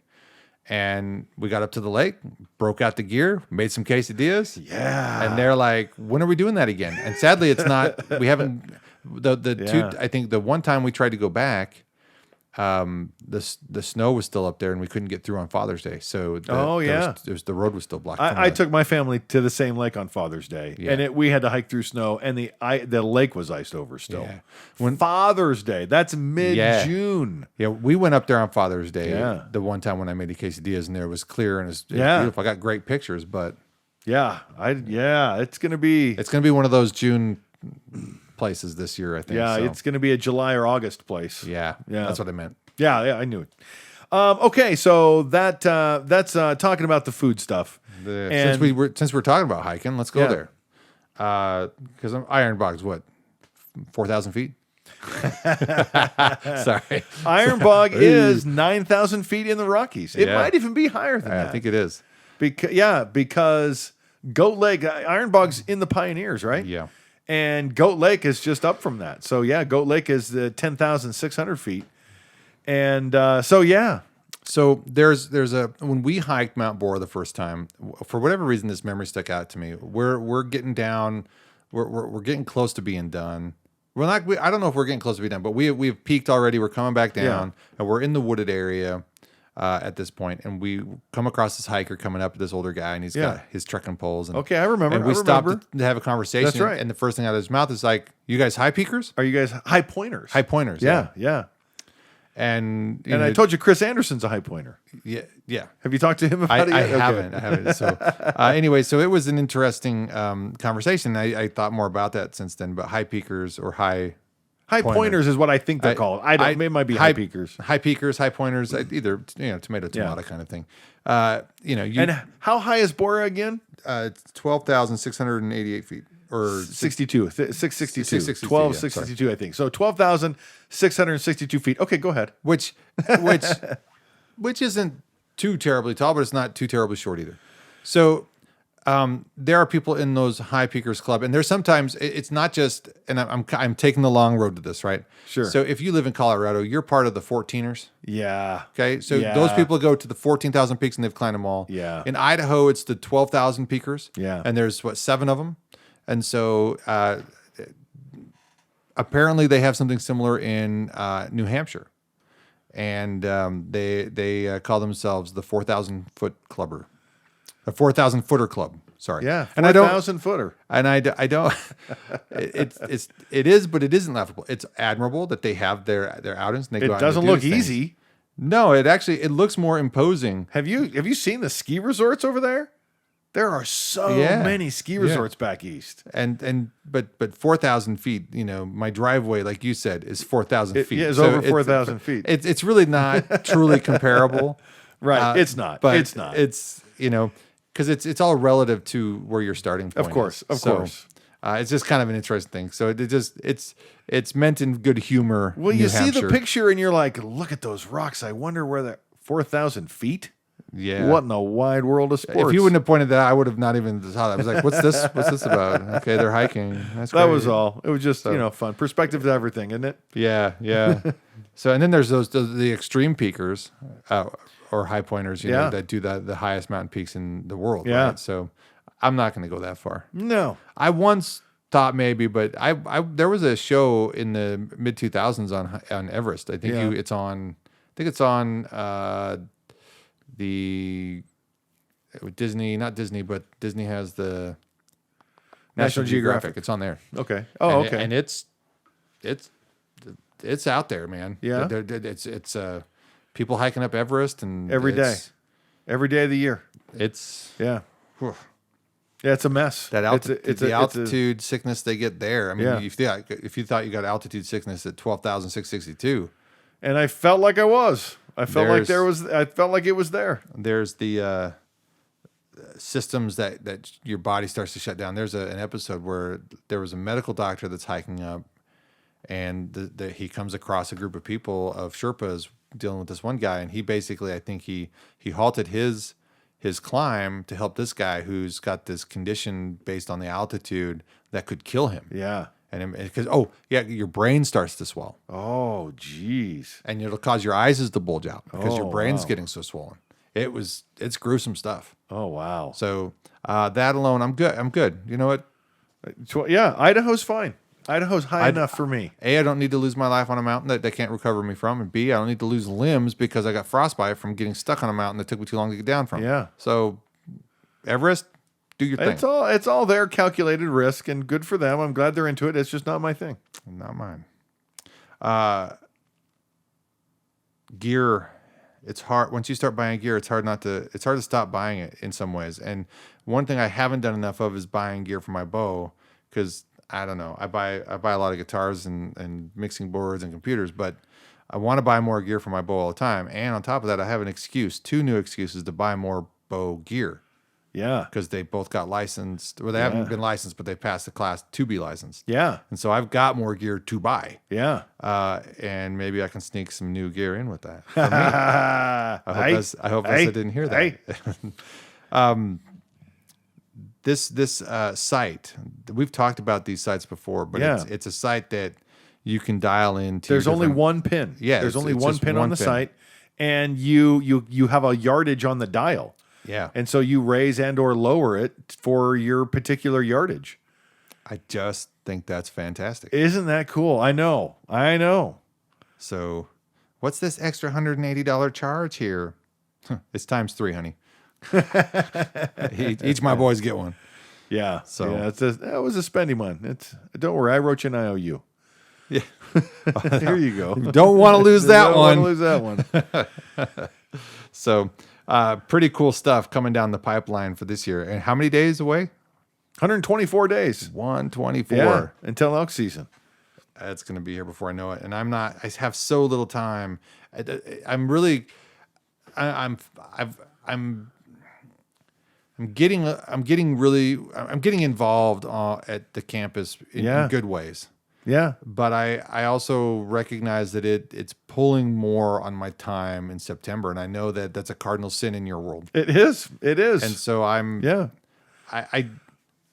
Speaker 2: And we got up to the lake, broke out the gear, made some quesadillas.
Speaker 1: Yeah.
Speaker 2: And they're like, when are we doing that again? And sadly, it's not, we haven't, I think the one time we tried to go back, the snow was still up there and we couldn't get through on Father's Day. So the road was still blocked.
Speaker 1: I took my family to the same lake on Father's Day, and we had to hike through snow, and the lake was iced over still. Yeah. When Father's Day, that's mid-June.
Speaker 2: Yeah, we went up there on Father's Day. Yeah. The one time when I made the quesadillas, and there was clear and it was beautiful. I got great pictures, but it's gonna be one of those June places this year, I think.
Speaker 1: Yeah, it's going to be a July or August place.
Speaker 2: Yeah, that's what I meant.
Speaker 1: Yeah, I knew it. Okay, so that's talking about the food stuff.
Speaker 2: Since we're talking about hiking, let's go there. Because Iron Bog's what, 4,000 feet? Sorry,
Speaker 1: Iron Bog is 9,000 feet in the Rockies. It might even be higher than that.
Speaker 2: I think it is.
Speaker 1: Because Goat Lake, Iron Bog's in the Pioneers, right?
Speaker 2: Yeah.
Speaker 1: And Goat Lake is just up from that. So yeah, Goat Lake is the 10,600 feet. And
Speaker 2: So there's when we hiked Mount Bora the first time, for whatever reason, this memory stuck out to me. We're getting down, we're getting close to being done. I don't know if we're getting close to being done, but we've peaked already. We're coming back down, and we're in the wooded area at this point, and we come across this hiker coming up, this older guy, and he's got his trekking poles. And,
Speaker 1: okay, I remember.
Speaker 2: And we stopped to have a conversation.
Speaker 1: That's right.
Speaker 2: And the first thing out of his mouth is like, "You guys high peakers?
Speaker 1: Are you guys high pointers?
Speaker 2: High pointers?
Speaker 1: Yeah.
Speaker 2: And
Speaker 1: I told you Chris Anderson's a high pointer.
Speaker 2: Yeah.
Speaker 1: Have you talked to him about it?
Speaker 2: I
Speaker 1: yet?
Speaker 2: haven't. So anyway, so it was an interesting conversation. I thought more about that since then. But high peakers or high
Speaker 1: pointers is what I think they're called. It might be high peakers.
Speaker 2: High peakers, high pointers, either tomato kind of thing.
Speaker 1: And how high is Bora again?
Speaker 2: It's 12,688 feet. Or
Speaker 1: 62, 662,
Speaker 2: 662,
Speaker 1: 12,662, I think. So 12,662 feet. Okay, go ahead.
Speaker 2: Which isn't too terribly tall, but it's not too terribly short either. So there are people in those high peakers club, and there's sometimes it's not just. And I'm taking the long road to this, right?
Speaker 1: Sure.
Speaker 2: So if you live in Colorado, you're part of the 14ers.
Speaker 1: Yeah.
Speaker 2: Okay. So those people go to the 14,000 peaks and they've climbed them all.
Speaker 1: Yeah.
Speaker 2: In Idaho, it's the 12,000 peakers.
Speaker 1: Yeah.
Speaker 2: And there's 7 of them. And so apparently they have something similar in New Hampshire, and they call themselves the 4,000 foot clubber, a 4,000 footer club. Sorry,
Speaker 1: yeah,
Speaker 2: 4,000
Speaker 1: footer.
Speaker 2: And I don't. It is, but it isn't laughable. It's admirable that they have their outings. And they go out
Speaker 1: doesn't
Speaker 2: and do
Speaker 1: look
Speaker 2: these
Speaker 1: easy.
Speaker 2: Things. No, it looks more imposing.
Speaker 1: Have you seen the ski resorts over there? There are so many ski resorts back east,
Speaker 2: but 4,000 feet. My driveway, like you said, is 4,000 feet.
Speaker 1: Yeah, it's over 4,000 feet.
Speaker 2: It's really not truly comparable,
Speaker 1: right? It's not.
Speaker 2: But
Speaker 1: it's not.
Speaker 2: It's because it's all relative to where your starting point.
Speaker 1: Of course.
Speaker 2: It's just kind of an interesting thing. So it's meant in good humor.
Speaker 1: Well,
Speaker 2: New
Speaker 1: you see
Speaker 2: Hampshire.
Speaker 1: the picture and you're like, look at those rocks. I wonder where that 4,000 feet.
Speaker 2: Yeah.
Speaker 1: What in the wide world of sports?
Speaker 2: If you wouldn't have pointed that out, I would have not even thought that. I was like, what's this? What's this about? Okay, they're hiking. That's
Speaker 1: that
Speaker 2: great.
Speaker 1: was all. It was just, fun. Perspective to everything, isn't it?
Speaker 2: Yeah. So, and then there's the extreme peakers or high pointers, that do the highest mountain peaks in the world.
Speaker 1: Yeah.
Speaker 2: Right? So I'm not going to go that far.
Speaker 1: No.
Speaker 2: I once thought maybe, but there was a show in the mid 2000s on Everest. I think it's on the Disney, not Disney, but Disney has the National Geographic. It's on there.
Speaker 1: Okay.
Speaker 2: And it's out there, man.
Speaker 1: Yeah.
Speaker 2: It's people hiking up Everest and
Speaker 1: every day of the year.
Speaker 2: It's
Speaker 1: yeah, it's a mess.
Speaker 2: That altitude sickness they get there. I mean, if you thought you got altitude sickness at 12,662,
Speaker 1: and I felt like I was. I felt like it was there.
Speaker 2: There's the systems that your body starts to shut down. There's an episode where there was a medical doctor that's hiking up, and he comes across a group of people of Sherpas dealing with this one guy, and he basically, I think he halted his climb to help this guy who's got this condition based on the altitude that could kill him.
Speaker 1: Yeah.
Speaker 2: And because your brain starts to swell.
Speaker 1: Oh, geez.
Speaker 2: And it'll cause your eyes to bulge out because your brain's getting so swollen. It's gruesome stuff.
Speaker 1: Oh, wow.
Speaker 2: So that alone, I'm good. You know what?
Speaker 1: Yeah, Idaho's fine. Idaho's high enough for me.
Speaker 2: A, I don't need to lose my life on a mountain that they can't recover me from. And B, I don't need to lose limbs because I got frostbite from getting stuck on a mountain that took me too long to get down from.
Speaker 1: Yeah.
Speaker 2: So Everest, do your thing.
Speaker 1: It's all their calculated risk, and good for them. I'm glad they're into it. It's just not my thing.
Speaker 2: Not mine. Gear, it's hard. Once you start buying gear, it's hard to stop buying it in some ways. And one thing I haven't done enough of is buying gear for my bow, because I don't know. I buy a lot of guitars and mixing boards and computers, but I want to buy more gear for my bow all the time. And on top of that, I have two new excuses to buy more bow gear.
Speaker 1: Yeah.
Speaker 2: Because they both got licensed, or they haven't been licensed, but they passed the class to be licensed.
Speaker 1: Yeah.
Speaker 2: And so I've got more gear to buy.
Speaker 1: Yeah.
Speaker 2: And maybe I can sneak some new gear in with that. For me. I hope I didn't hear that. This site, we've talked about these sites before, but
Speaker 1: Yeah.
Speaker 2: it's a site that you can dial into.
Speaker 1: There's only one pin.
Speaker 2: Yeah,
Speaker 1: there's
Speaker 2: it's
Speaker 1: only one
Speaker 2: just
Speaker 1: pin
Speaker 2: one
Speaker 1: on the
Speaker 2: pin.
Speaker 1: site, and you have a yardage on the dial.
Speaker 2: Yeah.
Speaker 1: And so you raise and or lower it for your particular yardage.
Speaker 2: I just think that's fantastic.
Speaker 1: Isn't that cool? I know.
Speaker 2: So what's this extra $180 charge here? It's times 3, honey. Each of my boys get one.
Speaker 1: Yeah.
Speaker 2: So-
Speaker 1: yeah, that was a spendy one. Don't worry, I wrote you an IOU.
Speaker 2: Yeah.
Speaker 1: Here you go.
Speaker 2: Don't want to lose that
Speaker 1: Don't
Speaker 2: one.
Speaker 1: wanna lose that one.
Speaker 2: So pretty cool stuff coming down the pipeline for this year. And how many days away?
Speaker 1: 124 days.
Speaker 2: 124.
Speaker 1: Yeah, until elk season.
Speaker 2: It's going to be here before I know it. And I have so little time. I'm getting involved at the campus in good ways.
Speaker 1: Yeah.
Speaker 2: But I also recognize that it's pulling more on my time in September. And I know that that's a cardinal sin in your world.
Speaker 1: It is.
Speaker 2: And so I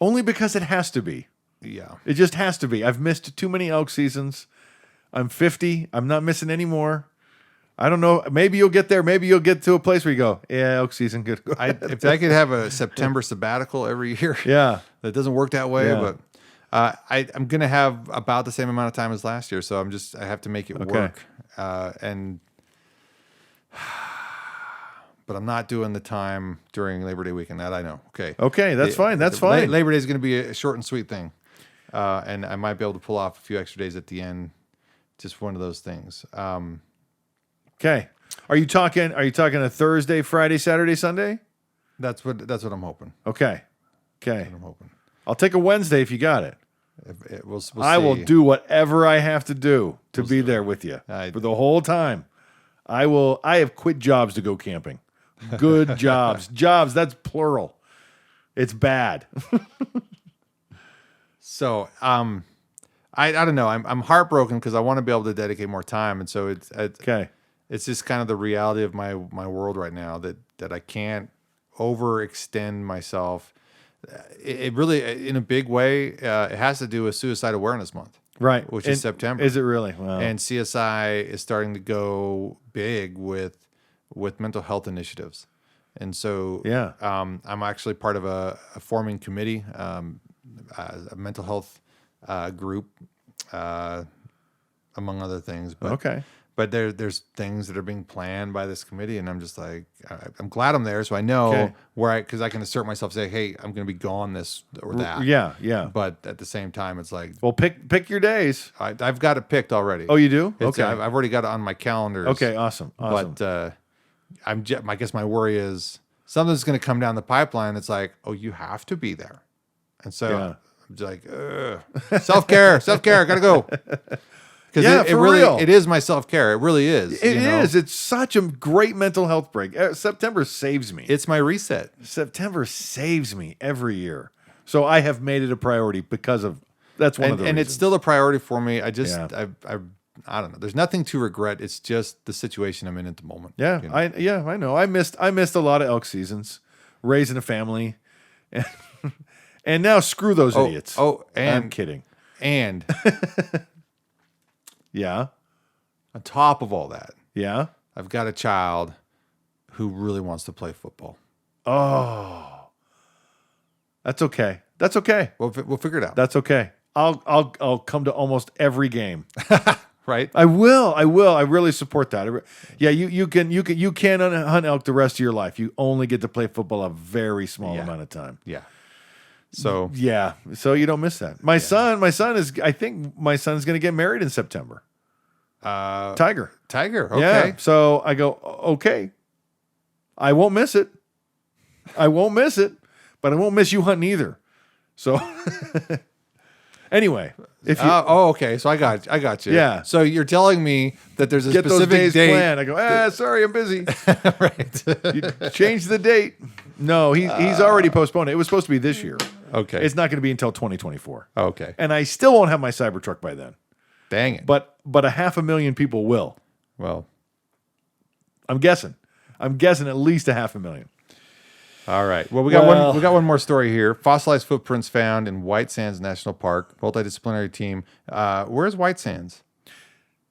Speaker 1: only because it has to be.
Speaker 2: yeah.
Speaker 1: It just has to be. I've missed too many elk seasons. I'm 50. I'm not missing any more. I don't know. Maybe you'll get there. Maybe you'll get to a place where you go, yeah, elk season, good.
Speaker 2: If I could have a September sabbatical every year,
Speaker 1: Yeah.
Speaker 2: that doesn't work that way,
Speaker 1: Yeah.
Speaker 2: but I'm going to have about the same amount of time as last year, so I have to make it work. But I'm not doing the time during Labor Day weekend. That I know. Okay,
Speaker 1: That's fine. That's fine.
Speaker 2: Labor Day is going to be a short and sweet thing, and I might be able to pull off a few extra days at the end. Just one of those things.
Speaker 1: Okay. Are you talking a Thursday, Friday, Saturday, Sunday?
Speaker 2: That's what I'm hoping.
Speaker 1: Okay. Okay.
Speaker 2: I'm hoping.
Speaker 1: I'll take a Wednesday if you got it.
Speaker 2: We'll
Speaker 1: I will
Speaker 2: see.
Speaker 1: do whatever I have to do to be there with you for the whole time. I have quit jobs to go camping. Good jobs. Jobs, that's plural. It's bad.
Speaker 2: So, I don't know. I'm heartbroken because I want to be able to dedicate more time, and so it's
Speaker 1: Okay.
Speaker 2: It's just kind of the reality of my world right now that I can't overextend myself. It really, in a big way, it has to do with Suicide Awareness Month,
Speaker 1: Right.
Speaker 2: which is September.
Speaker 1: Is it really? Wow.
Speaker 2: And CSI is starting to go big with mental health initiatives, and so
Speaker 1: Yeah.
Speaker 2: I'm actually part of a forming committee, a mental health group, among other things. But
Speaker 1: Okay.
Speaker 2: But there's things that are being planned by this committee, and I'm just like, I'm glad I'm there, so I know
Speaker 1: Okay.
Speaker 2: because I can assert myself, say, hey, I'm going to be gone this or that.
Speaker 1: Yeah, yeah.
Speaker 2: But at the same time, it's like,
Speaker 1: Well, pick your days.
Speaker 2: I've got it picked already.
Speaker 1: Oh, you do?
Speaker 2: It's-
Speaker 1: Okay.
Speaker 2: I've already got it on my calendars.
Speaker 1: Okay, awesome.
Speaker 2: But I guess my worry is something's going to come down the pipeline. It's like, oh, you have to be there, and so
Speaker 1: Yeah.
Speaker 2: I'm just like, self-care, gotta go. Because
Speaker 1: Yeah,
Speaker 2: it
Speaker 1: for
Speaker 2: really
Speaker 1: real.
Speaker 2: it is my self-care. It really is.
Speaker 1: It
Speaker 2: you know?
Speaker 1: is. It's such a great mental health break. September saves me.
Speaker 2: It's my reset.
Speaker 1: September saves me every year. So I have made it a priority because of that's one of the
Speaker 2: And
Speaker 1: reasons.
Speaker 2: it's still a priority for me. I just
Speaker 1: Yeah.
Speaker 2: I don't know. There's nothing to regret. It's just the situation I'm in at the moment.
Speaker 1: Yeah,
Speaker 2: you know?
Speaker 1: I know. I missed a lot of elk seasons, raising a family, and now screw those idiots.
Speaker 2: Oh, and
Speaker 1: I'm kidding.
Speaker 2: And
Speaker 1: Yeah,
Speaker 2: on top of all that,
Speaker 1: yeah.
Speaker 2: I've got a child who really wants to play football.
Speaker 1: Oh, that's okay. That's okay.
Speaker 2: We'll figure it out.
Speaker 1: That's okay. I'll come to almost every game.
Speaker 2: Right?
Speaker 1: I will. I really support that. Yeah, you can hunt elk the rest of your life. You only get to play football a very small amount of time.
Speaker 2: Yeah. So
Speaker 1: Yeah, so you don't miss that. My son is. I think my son's going to get married in September. Tiger.
Speaker 2: Okay.
Speaker 1: Yeah. So I go, okay. I won't miss it. But I won't miss you hunting either. So anyway, if you
Speaker 2: okay. So I got you.
Speaker 1: Yeah.
Speaker 2: So you're telling me that there's a
Speaker 1: get those
Speaker 2: specific
Speaker 1: days
Speaker 2: date.
Speaker 1: planned, I go, sorry, I'm busy.
Speaker 2: Right.
Speaker 1: You change the date. No, he's already postponed it. It was supposed to be this year.
Speaker 2: Okay.
Speaker 1: It's not going to be until 2024.
Speaker 2: Okay.
Speaker 1: And I still won't have my Cybertruck by then.
Speaker 2: Dang it.
Speaker 1: But 500,000 people will.
Speaker 2: Well,
Speaker 1: I'm guessing at least 500,000.
Speaker 2: All right. Well, we got one more story here. Fossilized footprints found in White Sands National Park. Multidisciplinary team. Where's White Sands?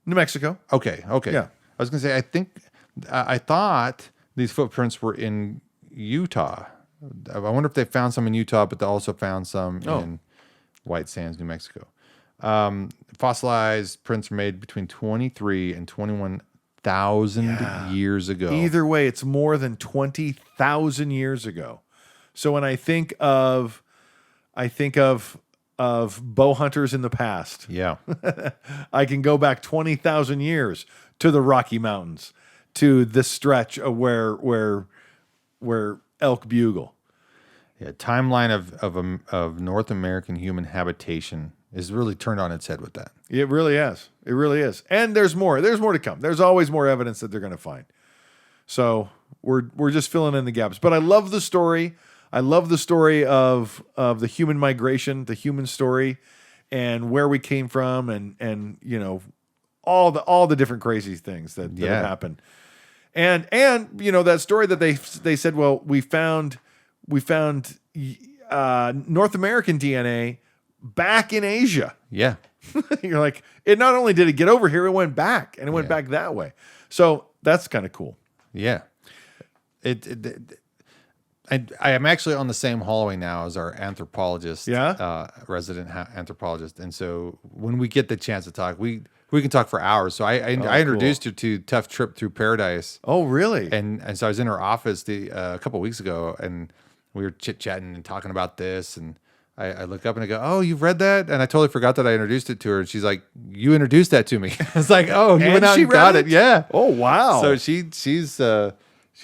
Speaker 1: New Mexico.
Speaker 2: Okay.
Speaker 1: Yeah.
Speaker 2: I was going to say, I thought these footprints were in Utah. I wonder if they found some in Utah, but they also found some in White Sands, New Mexico. Fossilized prints were made between 23 and 21,000 years ago.
Speaker 1: Either way, it's more than 20,000 years ago. So when I think of bow hunters in the past,
Speaker 2: Yeah.
Speaker 1: I can go back 20,000 years to the Rocky Mountains, to the stretch of where elk bugle.
Speaker 2: Yeah, timeline of North American human habitation is really turned on its head with that.
Speaker 1: It really is. It really is. And there's more. There's more to come. There's always more evidence that they're going to find. So we're just filling in the gaps. But I love the story. I love the story of the human migration, the human story, and where we came from, and you know, all the different crazy things that have happened. And you know, that story that they said, well, we found North American DNA back in Asia.
Speaker 2: Yeah.
Speaker 1: You're like, it not only did it get over here, it went back, and it went back that way. So that's kind of cool.
Speaker 2: Yeah. I am actually on the same hallway now as our anthropologist, resident anthropologist. And so when we get the chance to talk, we can talk for hours. So I introduced her to Tough Trip Through Paradise.
Speaker 1: Oh, really?
Speaker 2: And so I was in her office a couple of weeks ago, and we were chit-chatting and talking about this, and I look up and I go, "Oh, you've read that?" And I totally forgot that I introduced it to her. And she's like, "You introduced that to me." It's like, "Oh, you went out and got it." Yeah.
Speaker 1: Oh, wow.
Speaker 2: So she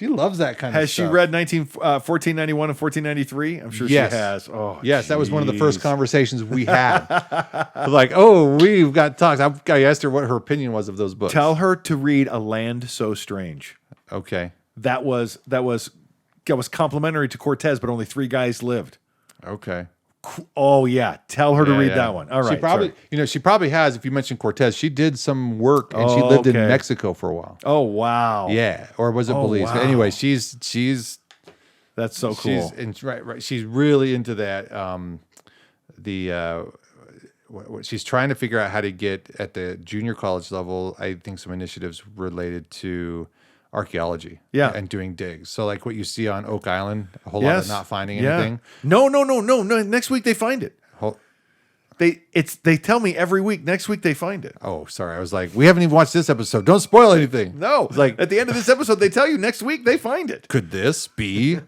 Speaker 2: loves that kind of stuff.
Speaker 1: Has she read 1491 and 1493? I'm sure she has. Oh,
Speaker 2: yes. That was one of the first conversations we had. Like, oh, we've got talks. I asked her what her opinion was of those books.
Speaker 1: Tell her to read A Land So Strange.
Speaker 2: Okay.
Speaker 1: That was complimentary to Cortez, but only 3 guys lived.
Speaker 2: Okay.
Speaker 1: Oh yeah, tell her to read that one. All right.
Speaker 2: She probably has. If you mentioned Cortez, she did some work and she lived in Mexico for a while.
Speaker 1: Oh wow.
Speaker 2: Yeah, or was it Belize?
Speaker 1: Wow.
Speaker 2: But anyway, she's
Speaker 1: that's so cool.
Speaker 2: Right. She's really into that. She's trying to figure out how to get at the junior college level. I think some initiatives related to archaeology, and doing digs. So like what you see on Oak Island, a whole lot of not finding anything.
Speaker 1: No. Next week they find it. They tell me every week. Next week they find it.
Speaker 2: Oh, sorry. I was like, we haven't even watched this episode. Don't spoil anything.
Speaker 1: No,
Speaker 2: it's like
Speaker 1: at the end of this episode they tell you next week they find it.
Speaker 2: Could this be?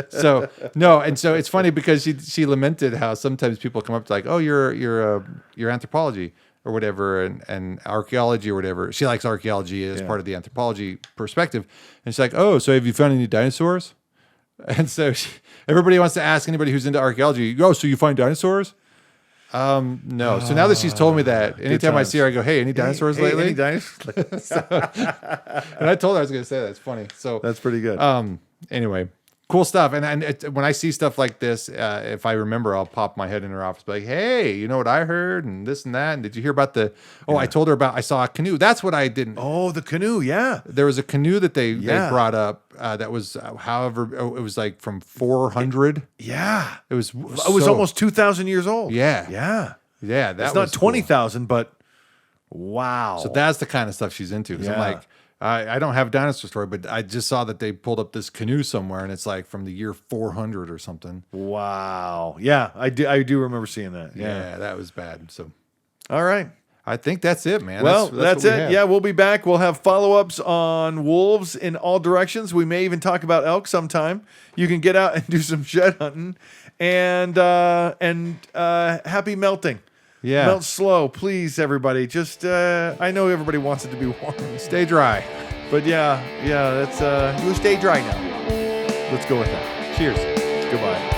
Speaker 2: So no, and so it's funny because she lamented how sometimes people come up to like, oh, you're anthropology or whatever, and archaeology or whatever. She likes archaeology as part of the anthropology perspective. And she's like, oh, so have you found any dinosaurs? And so everybody wants to ask anybody who's into archaeology, oh, so you find dinosaurs? No. So now that she's told me that, anytime I see her, I go, hey, any dinosaurs lately?
Speaker 1: Any dinosaurs?
Speaker 2: And I told her I was going to say that. It's funny. So
Speaker 1: that's pretty good.
Speaker 2: Anyway. Cool stuff. And when I see stuff like this, if I remember, I'll pop my head in her office, be like, hey, you know what I heard? And this and that. And did you hear about I told her I saw a canoe. That's what I didn't.
Speaker 1: Oh, the canoe. Yeah.
Speaker 2: There was a canoe that they brought up that was, it was like from 400.
Speaker 1: Yeah.
Speaker 2: It was
Speaker 1: almost 2,000 years old.
Speaker 2: Yeah.
Speaker 1: Yeah.
Speaker 2: Yeah. That
Speaker 1: it's not 20,000, but wow.
Speaker 2: So that's the kind of stuff she's into. So I'm like, I don't have a dinosaur story, but I just saw that they pulled up this canoe somewhere, and it's like from the year 400 or something.
Speaker 1: Wow. Yeah, I do remember seeing that.
Speaker 2: Yeah, that was bad. So,
Speaker 1: all right.
Speaker 2: I think that's it, man.
Speaker 1: Well, that's it. Yeah, we'll be back. We'll have follow-ups on wolves in all directions. We may even talk about elk sometime. You can get out and do some shed hunting, and happy melting.
Speaker 2: Yeah.
Speaker 1: Melt slow, please, everybody. Just, I know everybody wants it to be warm.
Speaker 2: Stay dry.
Speaker 1: But that's, you stay dry now. Let's go with that.
Speaker 2: Cheers.
Speaker 1: Goodbye.